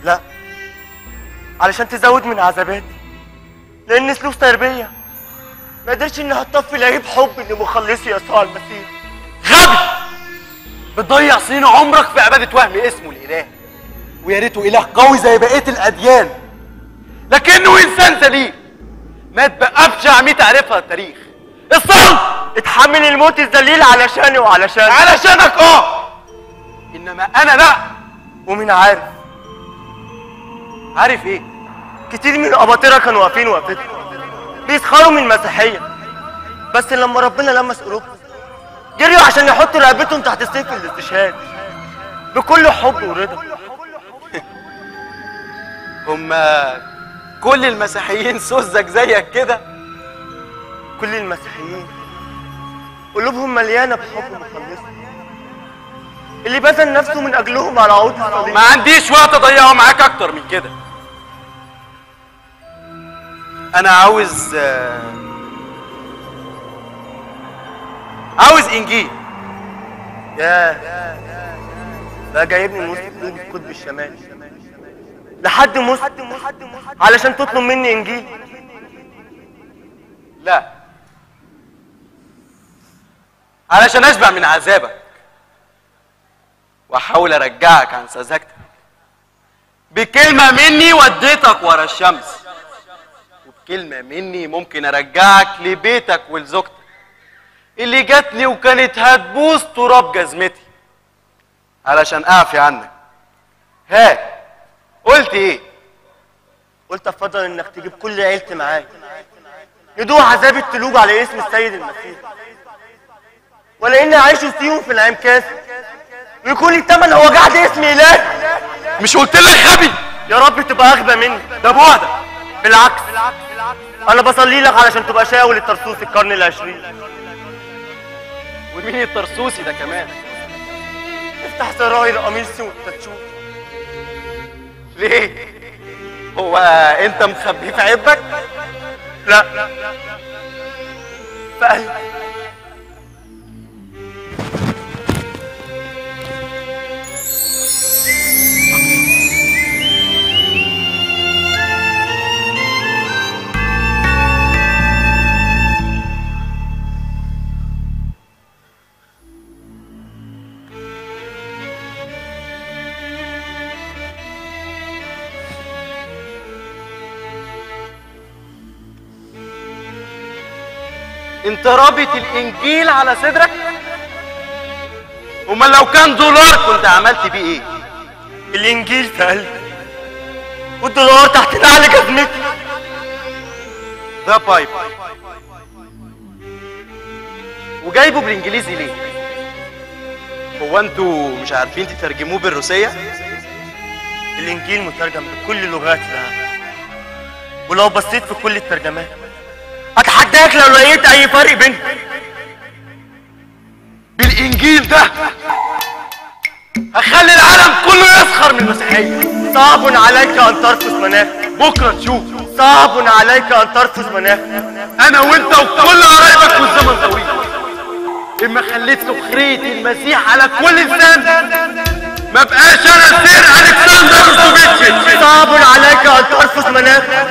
لا، علشان تزود من عذاباتي، لان سلوك تربيه ما قدرش انها تطفي لهيب حب لمخلصي يسوع المسيح. غبي! بتضيع سنين عمرك في عباده وهم اسمه الاله، ويا ريته اله قوي زي بقيه الاديان، لكنه انسان سليم مات بأبشع 100 عرفها التاريخ. الصلب! اتحمل الموت الذليل علشاني وعلشانك. علشانك انما انا لا. ومين عارف؟ عارف ايه؟ كتير من الاباطره كانوا واقفين وقفتهم بيسخروا من المسيحيه، بس لما ربنا لمس قلوبهم جريوا عشان يحطوا رقبتهم تحت سيف الاستشهاد بكل حب ورضا. هما كل المسيحيين سذج زيك كده؟ كل المسيحيين قلوبهم مليانه بحب مخلص اللي بذل نفسه من اجلهم على عود الصليب. ما عنديش وقت اضيعه معاك اكتر من كده. انا عاوز انجيل. بقى جايبني من وسط قلوب القطب الشمالي لحد موسكو علشان تطلب مني انجيل؟ لا، علشان اشبع من عذابك واحاول ارجعك عن سذاجتك بكلمه مني وديتك ورا الشمس، وبكلمه مني ممكن ارجعك لبيتك ولزوجتك اللي جاتني وكانت هتبوس تراب جزمتي علشان اعفي عنك. ها قلت ايه؟ قلت افضل انك تجيب كل عيلتي معاك يدوق عذاب التلوج على اسم السيد المسيح، ولا اني اعيش فيهم في نعيم كاسد ويكون الثمن هو جعد اسم الهي. مش قلت لك غبي؟ يا رب تبقى اغبى مني. ده بعدك. بالعكس، انا بصلي لك علشان تبقى شاول الترسوسي القرن العشرين. ومين الترسوسي ده كمان؟ افتح سراير قميصي وانت تشوف. ليه؟ هو انت مخبيه في عبك؟ لا، في قلبي. انت رابط الانجيل على صدرك؟ امال لو كان دولار كنت عملت بيه ايه؟ الانجيل في قلبي والدولار تحت نعل جزمتي. ده بايب. وجايبه بالانجليزي ليه؟ هو انتوا مش عارفين تترجموه بالروسيه؟ الانجيل مترجم بكل لغات العالم، ولو بصيت في كل الترجمات اتحداك لو لقيت اي فرق بينهم. بالانجيل ده هخلي العالم كله يسخر من المسيحيه. صعب عليك ان ترفض مناخك. بكره تشوف. صعب عليك ان ترفض مناخك. انا وانت وكل قرايبك والزمن طويل. اما خليت سخريه المسيح على كل لسان ما بقاش انا سير الكسندر روستوفيتش. صعب عليك ان ترفض مناخك.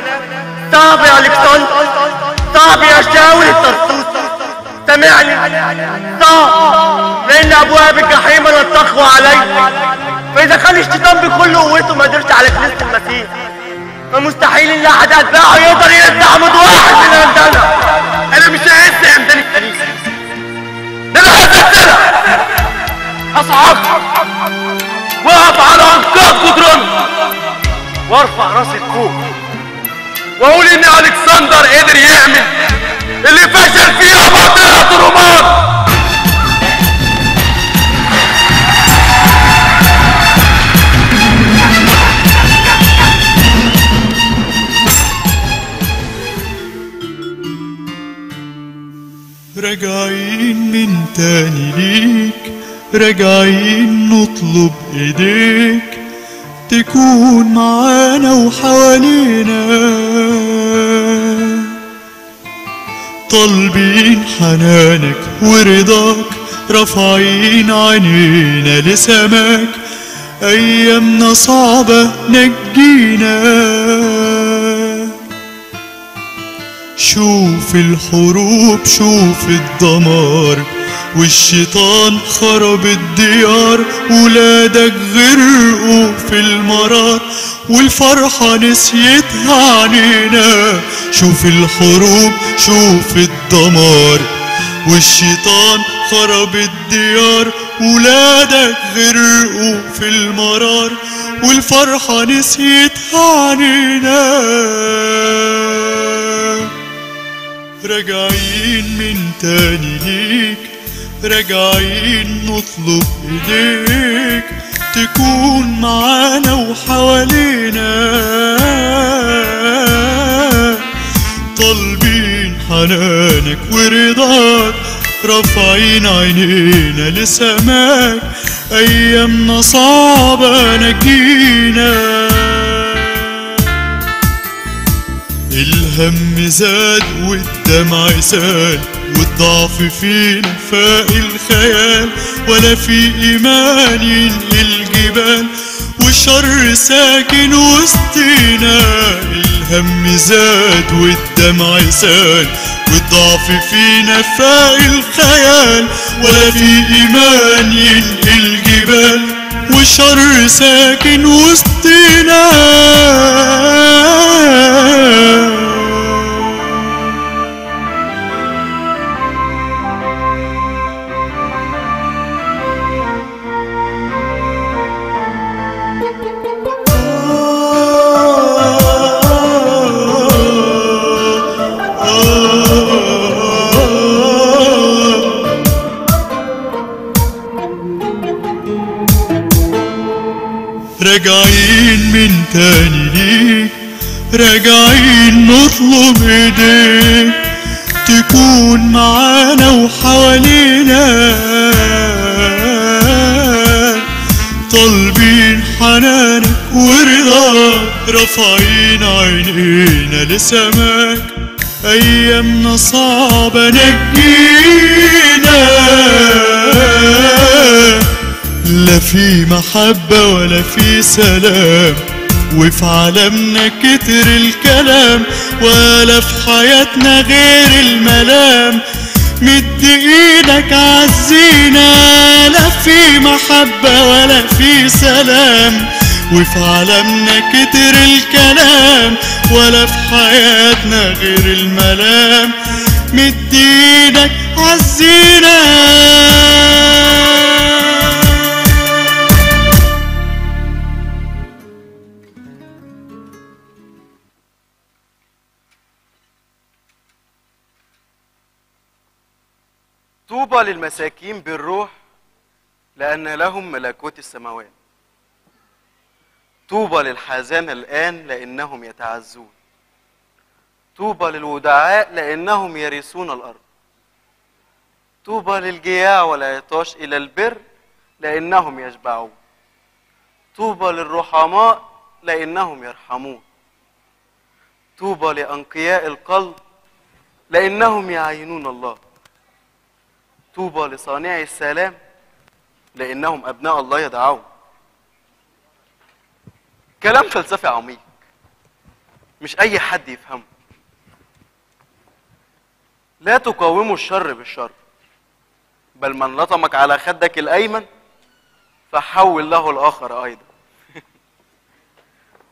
صعب يا الكسندر، صعب يا شاول الترسوسي. سامعني؟ صعب، لان ابواب الجحيم لن تقوى عليك. فاذا كان الشيطان بكل قوته ما قدرش على كنيسه المسيح، فمستحيل ان احد اتباعه يقدر ينزع عمود واحد من عندنا. انا مش ههز عمدان الكنيسه، ده انا هزتها. اصعد واقف على انقاض جدران وارفع راسي لفوق واقول ان الكسندر قدر يعمل اللي فشل فيه اباطره الرومان. راجعين من تاني ليك، راجعين نطلب ايديك تكون معانا وحوالينا، طالبين حنانك ورضاك، رافعين عينينا لسماك، ايامنا صعبة نجينا. شوف الحروب، شوف الدمار، والشيطان خرب الديار، ولادك غرقوا في المرار، والفرحة نسيتها عنينا. شوف الحروب، شوف الدمار، والشيطان خرب الديار، ولادك غرقوا في المرار، والفرحة نسيتها عنينا. راجعين من تاني ليك، راجعين نطلب ايديك تكون معانا وحوالينا، طالبين حنانك ورضاك، رافعين عينينا لسماك، ايامنا صعبة نجينا. الهم زاد والدمع سال، والضعف فينا فاق الخيال، ولا في ايمان ينقل الجبال، والشر ساكن وسطينا. الهم زاد والدمع سال، والضعف فينا فاق الخيال، ولا في ايمان ينقل الجبال، والشر ساكن وسطينا. راجعين من تاني ليك، راجعين نطلب ايديك تكون معانا وحوالينا، طالبين حنانك ورضاك، رافعين عينينا لسماك، ايامنا صعبة نجينا. لا في محبة ولا في سلام، وفي عالمنا كتر الكلام، ولا في حياتنا غير الملام. مد ايدك عزينا، لا في محبة ولا في سلام، وفي عالمنا كتر الكلام، ولا في حياتنا غير الملام. مد ايدك عزينا. طوبى للمساكين بالروح لأن لهم ملكوت السماوات. طوبى للحزانة الآن لأنهم يتعزون. طوبى للودعاء لأنهم يرثون الأرض. طوبى للجياع والعطاش إلى البر لأنهم يشبعون. طوبى للرحماء لأنهم يرحمون. طوبى لأنقياء القلب لأنهم يعينون الله. طوبى لصانعي السلام لأنهم أبناء الله يدعون. كلام فلسفي عميق مش أي حد يفهمه. لا تقاوموا الشر بالشر، بل من لطمك على خدك الأيمن فحول له الآخر أيضا.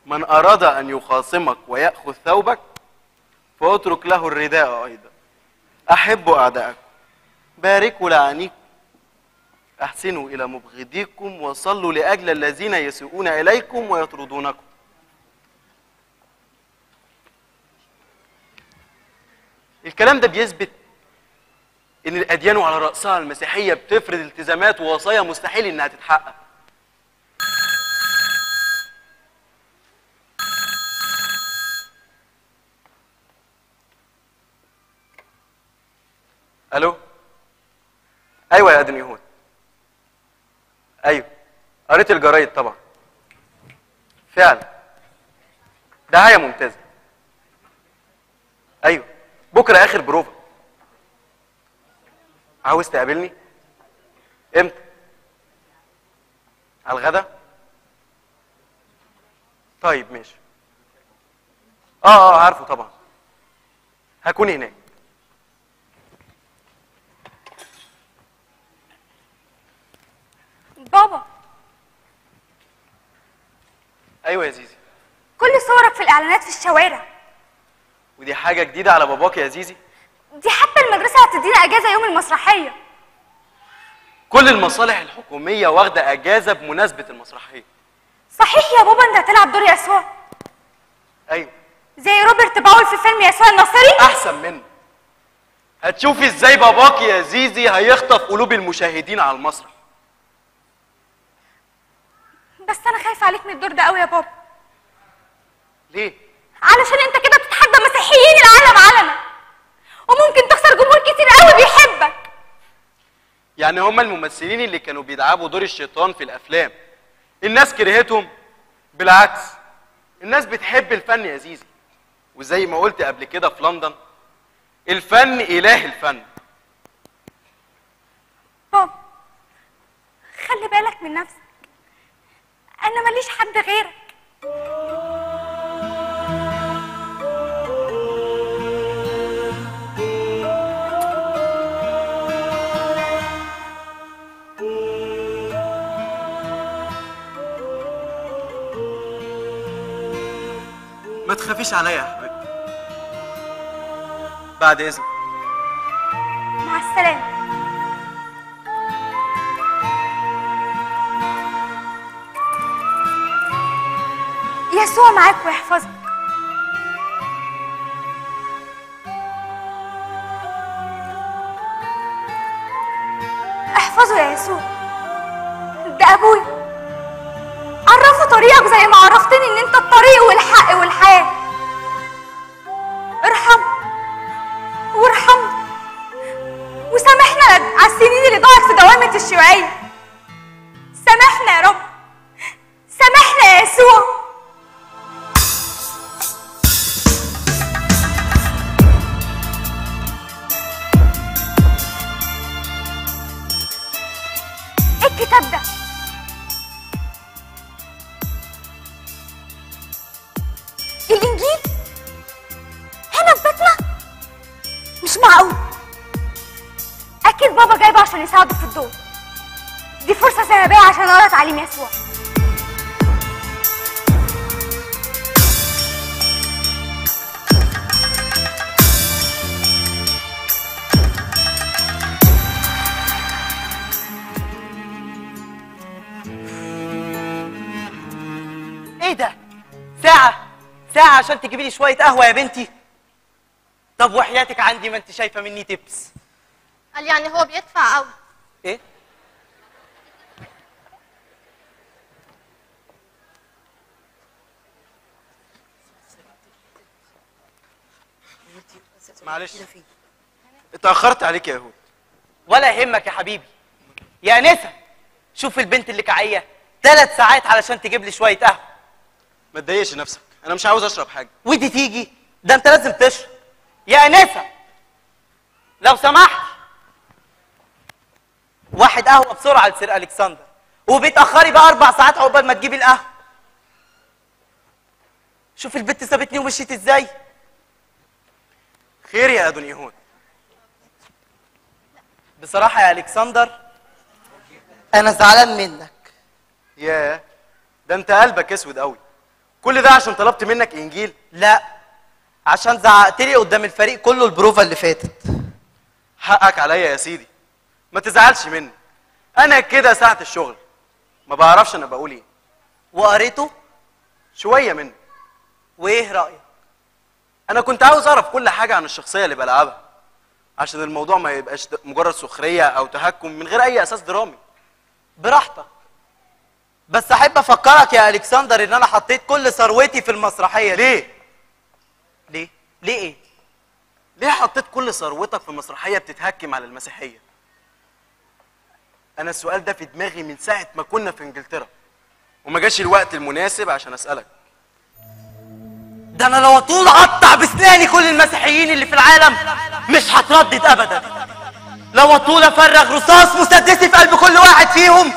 من أراد أن يخاصمك ويأخذ ثوبك فاترك له الرداء أيضا. أحبوا أعداءكم، باركوا لعانيكم، أحسنوا إلى مبغضيكم، وصلوا لأجل الذين يسيئون إليكم ويطردونكم. الكلام ده بيثبت إن الأديان وعلى رأسها المسيحية بتفرض التزامات ووصايا مستحيل إنها تتحقق. الو. ايوه يا ادم يهود. ايوه قريت الجرايد طبعا. فعلا دعايه ممتازه. ايوه بكره اخر بروفا. عاوز تقابلني امتى؟ على الغدا؟ طيب ماشي. عارفه طبعا. هكون هناك. بابا، ايوه يا زيزي. كل صورك في الاعلانات في الشوارع. ودي حاجه جديده على باباك يا زيزي؟ دي حتى المدرسه هتدينا اجازه يوم المسرحيه. كل المصالح الحكوميه واخده اجازه بمناسبه المسرحيه. صحيح يا بابا، انت هتلعب دور يسوع؟ ايوه زي روبرت باول في فيلم يسوع الناصري؟ احسن منه. هتشوفي ازاي باباك يا زيزي هيخطف قلوب المشاهدين على المسرح. بس انا خايفه عليك من الدور ده قوي يا بابا. ليه؟ علشان انت كده بتتحدى مسيحيين العالم علنا، وممكن تخسر جمهور كتير قوي بيحبك. يعني هما الممثلين اللي كانوا بيلعبوا دور الشيطان في الافلام الناس كرهتهم؟ بالعكس، الناس بتحب الفن يا زيزي، وزي ما قلت قبل كده في لندن، الفن اله الفن. بابا خلي بالك من نفسك، انا ماليش حد غيرك. ما تخافيش عليا يا حبيبتي. بعد اذنك. مع السلامه. يسوع معاك ويحفظك. احفظه يا يسوع، ده ابويا. عرفه طريقك زي ما عرفتني ان انت الطريق والحق والحياه. ارحم وارحمنا وسامحنا على السنين اللي ضاعت في دوامه الشيوعيه. سامحنا يا رب، سامحنا يا يسوع. الكتاب ده الإنجيل هنا في بيتنا؟ مش معقول. أكيد بابا جايبه عشان يساعده في الدور. دي فرصة ذهبية عشان أقرأ تعليم يسوع. ايه ده؟ ساعة عشان تجيبي لي شوية قهوة يا بنتي؟ طب وحياتك عندي ما انت شايفة مني تبس. قال يعني هو بيدفع قوي. ايه؟ معلش اتأخرت عليك يا يهود. ولا يهمك يا حبيبي. يا أنسة، شوف البنت اللي كعية 3 ساعات علشان تجيب لي شوية قهوة. ما تضايقش نفسك، انا مش عاوز اشرب حاجه. ودي تيجي؟ ده انت لازم تشرب. يا أنسة لو سمحت، 1 قهوة بسرعة لسير ألكسندر، وبتأخري بقى 4 ساعات عقبال ما تجيبي القهوة. شوف البنت سابتني ومشيت ازاي. خير يا ادون يهود؟ بصراحة يا ألكسندر أنا زعلان منك. ياه، ده انت قلبك اسود قوي. كل ده عشان طلبت منك انجيل؟ لا، عشان زعقت لي قدام الفريق كله البروفا اللي فاتت. حقك عليا يا سيدي، ما تزعلش مني. انا كده ساعة الشغل ما بعرفش انا بقول ايه. وقريته؟ شوية منه. وايه رأيك؟ انا كنت عاوز اعرف كل حاجة عن الشخصية اللي بلعبها، عشان الموضوع ما يبقاش مجرد سخرية او تهكم من غير اي اساس درامي. براحتك، بس احب افكرك يا الكسندر ان انا حطيت كل ثروتي في المسرحيه دي. ليه؟ ليه ايه؟ ليه حطيت كل ثروتك في مسرحيه بتتهكم على المسيحيه؟ انا السؤال ده في دماغي من ساعه ما كنا في انجلترا، وما جاش الوقت المناسب عشان اسالك. ده انا لو اطول اقطع بسناني كل المسيحيين اللي في العالم مش هتردد ابدا. لو اطول افرغ رصاص مسدسي في قلب كل واحد فيهم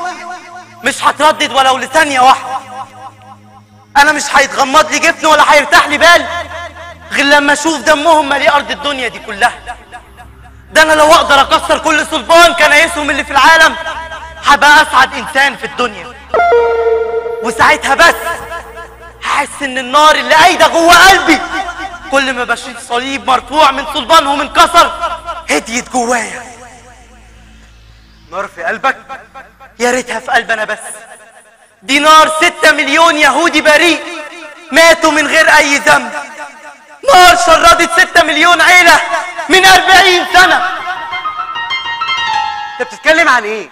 مش هتردد ولو لثانيه واحده. انا مش هيتغمض لي جفن ولا هيرتاح لي بال غير لما اشوف دمهم مالي ارض الدنيا دي كلها. ده انا لو اقدر اكسر كل صلبان كنايسهم اللي في العالم هبقى اسعد انسان في الدنيا. وساعتها بس هحس ان النار اللي قايده جوه قلبي كل ما بشوف صليب مرفوع من صلبانهم انكسر هديت جوايا. نار في قلبك؟ يا ريتها في قلبنا بس. دي نار 6 مليون يهودي بريء ماتوا من غير اي ذنب. نار شردت 6 مليون عيله من 40 سنه. انت بتتكلم عن ايه؟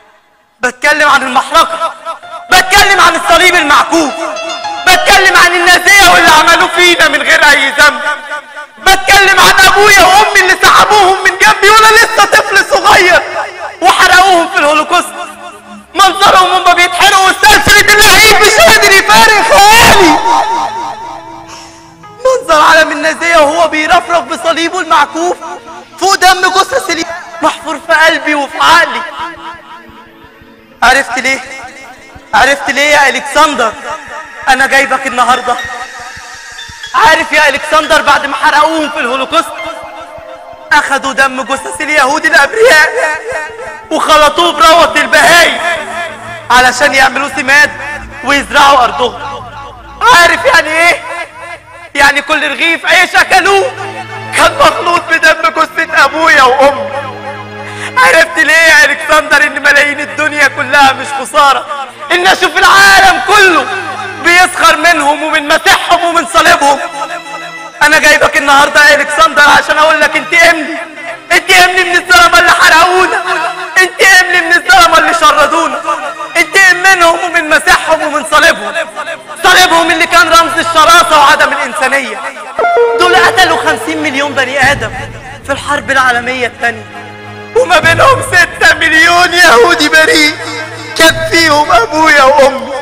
بتكلم عن المحرقه، بتكلم عن الصليب المعكوف، بتكلم عن النازيه واللي عملوه فينا من غير اي ذنب، بتكلم عن ابويا وامي اللي سحبوهم من جنبي وانا لسه طفل صغير وحرقوهم في الهولوكوست. منظرهم وهم بيتحرقوا والسلسله اللهيب مش قادر يفارق خيالي. منظر علم النازيه وهو بيرفرف بصليبه المعكوف فوق دم جثث اللي محفور في قلبي وفي عقلي. عرفت ليه؟ عرفت ليه يا الكسندر انا جايبك النهارده؟ عارف يا الكسندر بعد ما حرقوهم في الهولوكوست اخدوا دم جثث اليهود الابرياء وخلطوه بروث البهايم علشان يعملوا سماد ويزرعوا ارضهم. عارف يعني ايه؟ يعني كل رغيف عيش اكلوه كان مخلوط بدم جثة ابويا وامي. عرفت ليه يا الكسندر ان ملايين الدنيا كلها مش خسارة ان اشوف العالم كله بيسخر منهم ومن مسيحهم ومن صليبهم؟ انا جايبك النهارده يا الكسندر عشان اقول لك انتقم لي من الظلمه اللي حرقونا، انتقم لي من الظلمه اللي شردونا، انتقم منهم ومن مسيحهم ومن صليبهم اللي كان رمز الشراسه وعدم الانسانيه. دول قتلوا 50 مليون بني ادم في الحرب العالميه الثانيه وما بينهم 6 مليون يهودي بريء كان فيهم ابويا وامي.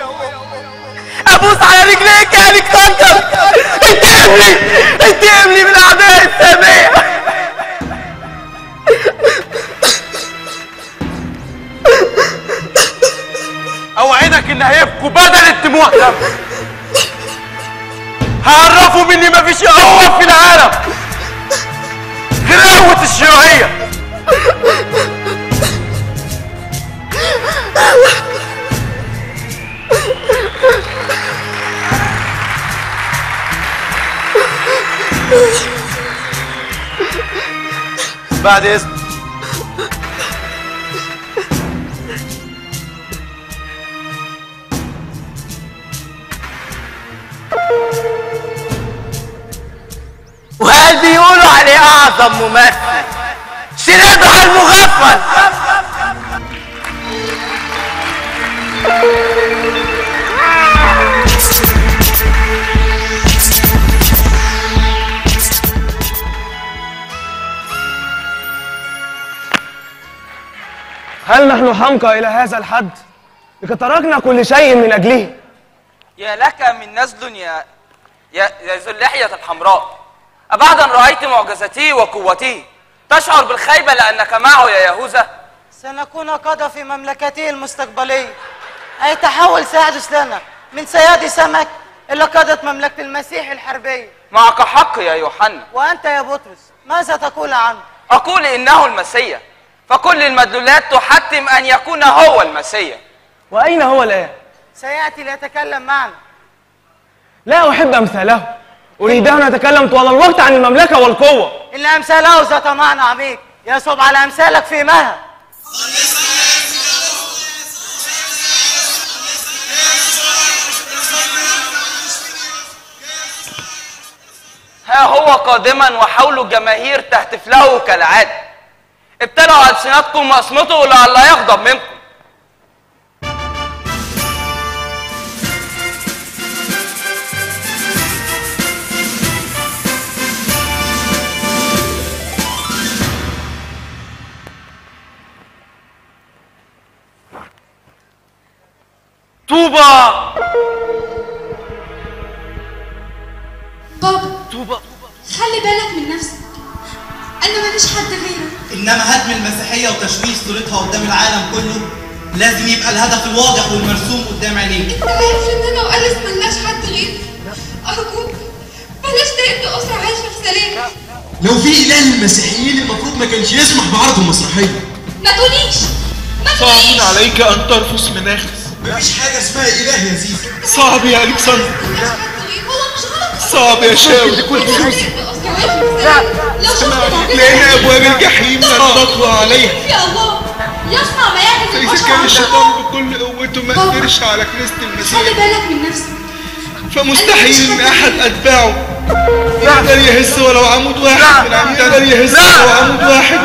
ابوس على رجليك يا الكسندر، انتقم لي من اعداء الساميه. اوعدك ان هيبكوا بدل الدموع ده. هعرفهم ان مفيش قوه في العالم غير قوه الشيوعيه. بعد اذنك. وقال بيقولوا عليه اعظم ممثل شريدها المغفل. هل نحن حمقى إلى هذا الحد لقد تركنا كل شيء من أجله؟ يا لك من نسل يا ذو اللحية الحمراء، أبعد أن رأيت معجزتي وقوتي تشعر بالخيبة لأنك معه يا يهوذا؟ سنكون قادة في مملكته المستقبلية، أي تحول سيحدث لنا من صياد سمك إلى قادة مملكة المسيح الحربية. معك حق يا يوحنا. وأنت يا بطرس ماذا تقول عنه؟ أقول إنه المسيح، فكل المدلولات تحتم أن يكون هو المسيح. وأين هو الآن؟ سيأتي ليتكلم معنا. لا أحب أمثاله، أريد أن أتكلم طوال الوقت عن المملكة والقوة. إن أمثاله ذات معنى عميق يصب على أمثالك في مها. ها هو قادما وحول الجماهير تهتف له كالعادة. ابتلعوا ألسنتكم واصمتوا لئلا يغضب منكم. طوبى. بابا خلي بالك من نفسك، انا مفيش حد غيرك. انما هدم المسيحيه وتشويه صورتها قدام العالم كله لازم يبقى الهدف الواضح والمرسوم قدام عينيك. انت عارف ان انا وأنس ملناش حد غيرك. ارجوك بلاش تهد اسره عايشه في سلام. لو في اله للمسيحيين المفروض ما كانش يسمح بعرض المسرحيه. ما تقوليش صعب عليك ان ترفض مناخس. مفيش حاجه اسمها اله يا زيزو. صعب يا الكسندر. صعب يا شاوي. كل لأن أبواب الجحيم لن تطوى عليها. يا الله يصنع ما يعمل. فإذا كان الشيطان بكل قوته ما قدرش على كنيسة المسيح، خلي بالك من نفسك. فمستحيل إن أحد أتباعه يقدر يهز ولو عمود واحد من عمود. يقدر يهز ولو عمود واحد.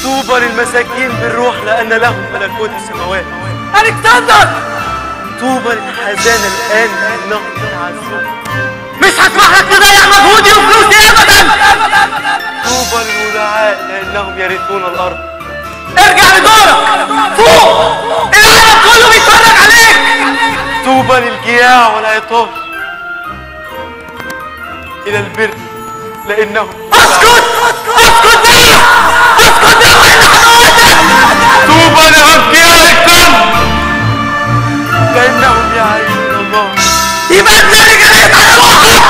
طوبى للمساكين بالروح لأن لهم ملكوت السماوات. ألكسندر طوبى للحزان الآن لأنهم يتعزون. مش هسمح لك تضيع مجهودي وفلوسي أبدا. طوبى للودعاء لأنهم يرثون الأرض. ارجع لدورك فوق، العالم كله بيتفرج عليك. طوبى للجياع والعطاش إلى البر لأنهم اسكت اسكت بقى، اسكت بقى وإلا هموتك. طوبى لأبكياء الدم لأنهم يعيشون الله. يبقى انت اللي جريت على روحك.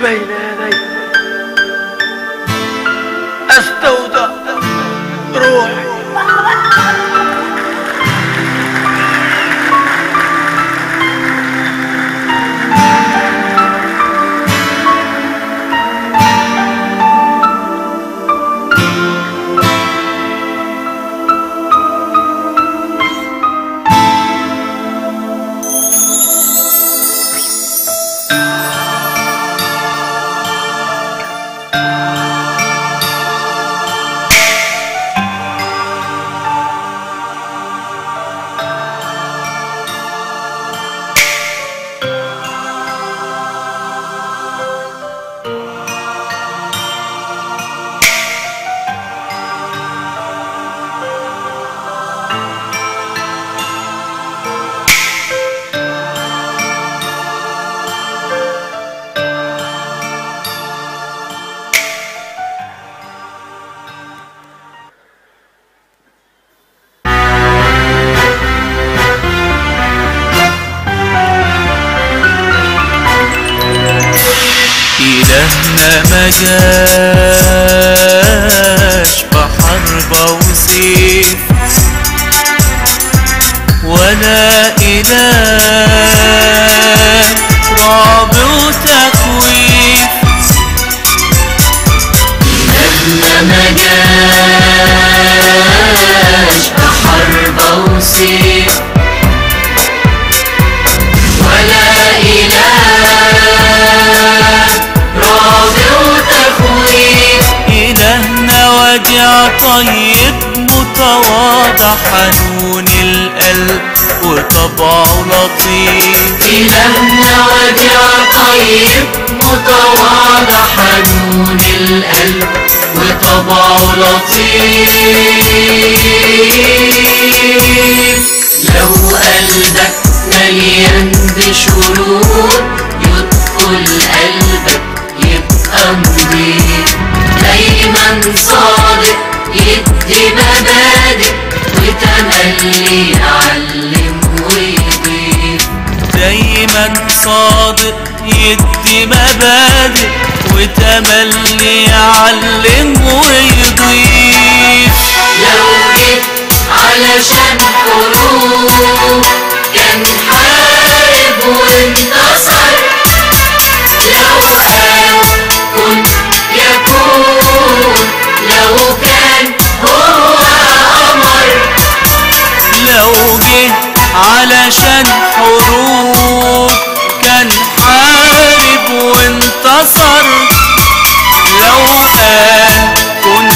بين يدي استودع روحي. إلهنا ما جاش بحربة وسيف ولا إله رعب وتخويف. إلهنا ما جاش بحربة وسيف ولا إله إلهنا وجع طيب متواضع حنون القلب وطبعه لطيف. إلهنا وجع طيب متواضع حنون القلب وطبعه لطيف. لو قلبك مليان بشرور يدخل قلبك يبقى نضيف. دايما صادق يدي مبادئ وتملي يعلم ويضيف. دايما صادق يدي مبادئ وتملي يعلم ويضيف. لو جيت علشان حروب كان حارب وانتصر. لو قال كن يكون لو كان هو أمر. لو جه علشان حروب كان حارب وانتصر. لو قال كن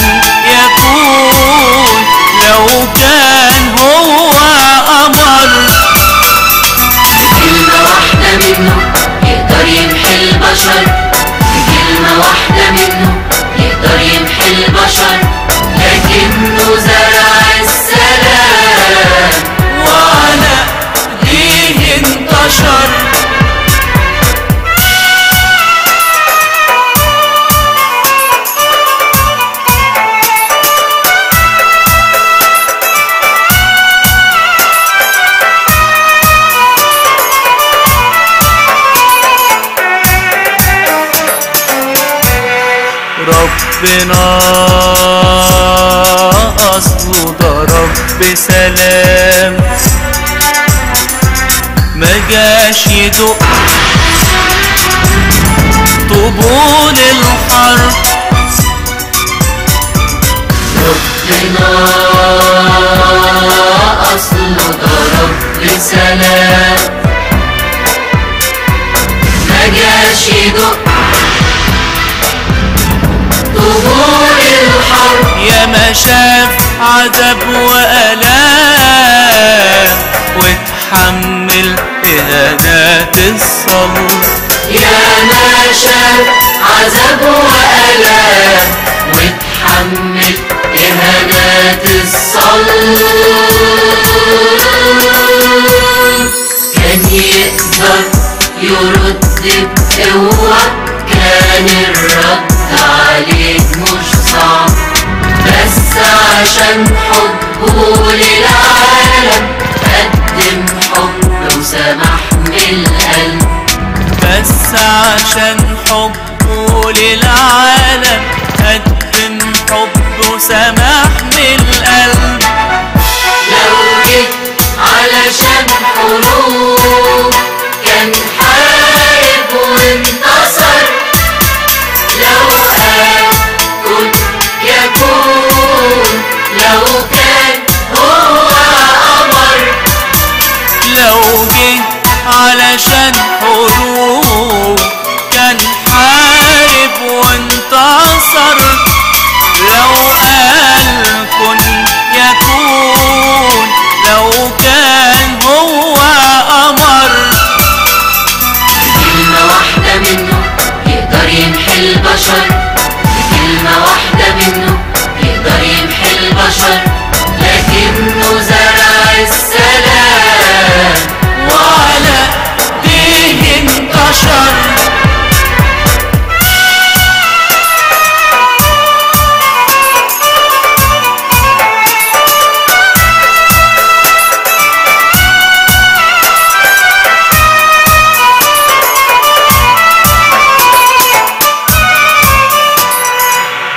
يكون لو كان هو أمر. بكلمة واحدة منه يقدر يمحي البشر. بكلمة واحدة منه يقدر يمحي البشر. لكنه زرع السلام وعلى ايديه انتشر. ربنا أصله ده رب سلام ما جاش يدق طبول الحرب. ربنا أصله ده رب سلام ما جاش يدق طبول الحرب. يا ما شاف عذاب وآلام وتحمل إهانات الصلب. يا ما شاف عذاب وآلام وتحمل إهانات الصلب. كان يقدر يرد بقوة. كان الرد عليك مش صعب. بس عشان حبه للعالم قدم حب وسمح من القلب. بس عشان حبه وللعالم قدم حب وسماح من القلب. لو جه علشان حروب كان حارب وانتصر، لو قال كن يكون لو كان هو قمر. لو جه علشان حروب كان حارب وانتصر، لو قال كن يكون لو كان هو قمر. بكلمة واحدة منه يقدر يمحي البشر، بكلمة واحدة منه يقدر يمحي البشر، لكنه زرع السلام وعلى ايديه انتشر.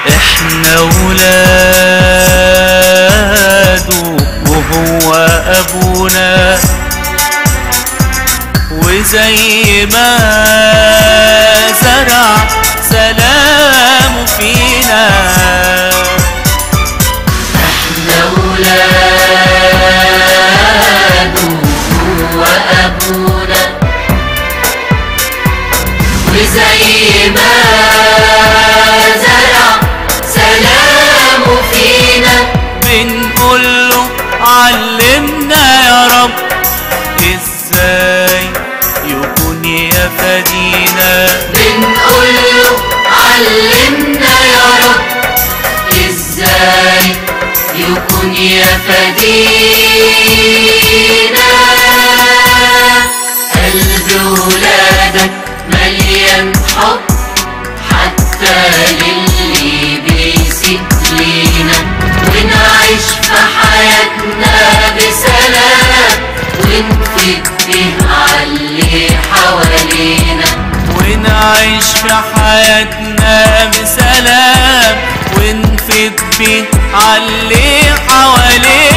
احنا ولاده وهو ابونا، وزي ما زرع سلامه فينا. احنا ولاده وهو ابونا، وزي ما زرع سلامه فينا. بنقول له علمنا يا رب ازاي يكون يا فدينا. بنقول له علمنا يا رب ازاي يكون يا فدينا. قلب ولادك مليان حب حتى للي بيسيء لينا، ونعيش في حياتنا بسلام ونفيد به عاللي حوالينا. ونعيش في حياتنا بسلام ونفيد بيه عاللي حوالينا.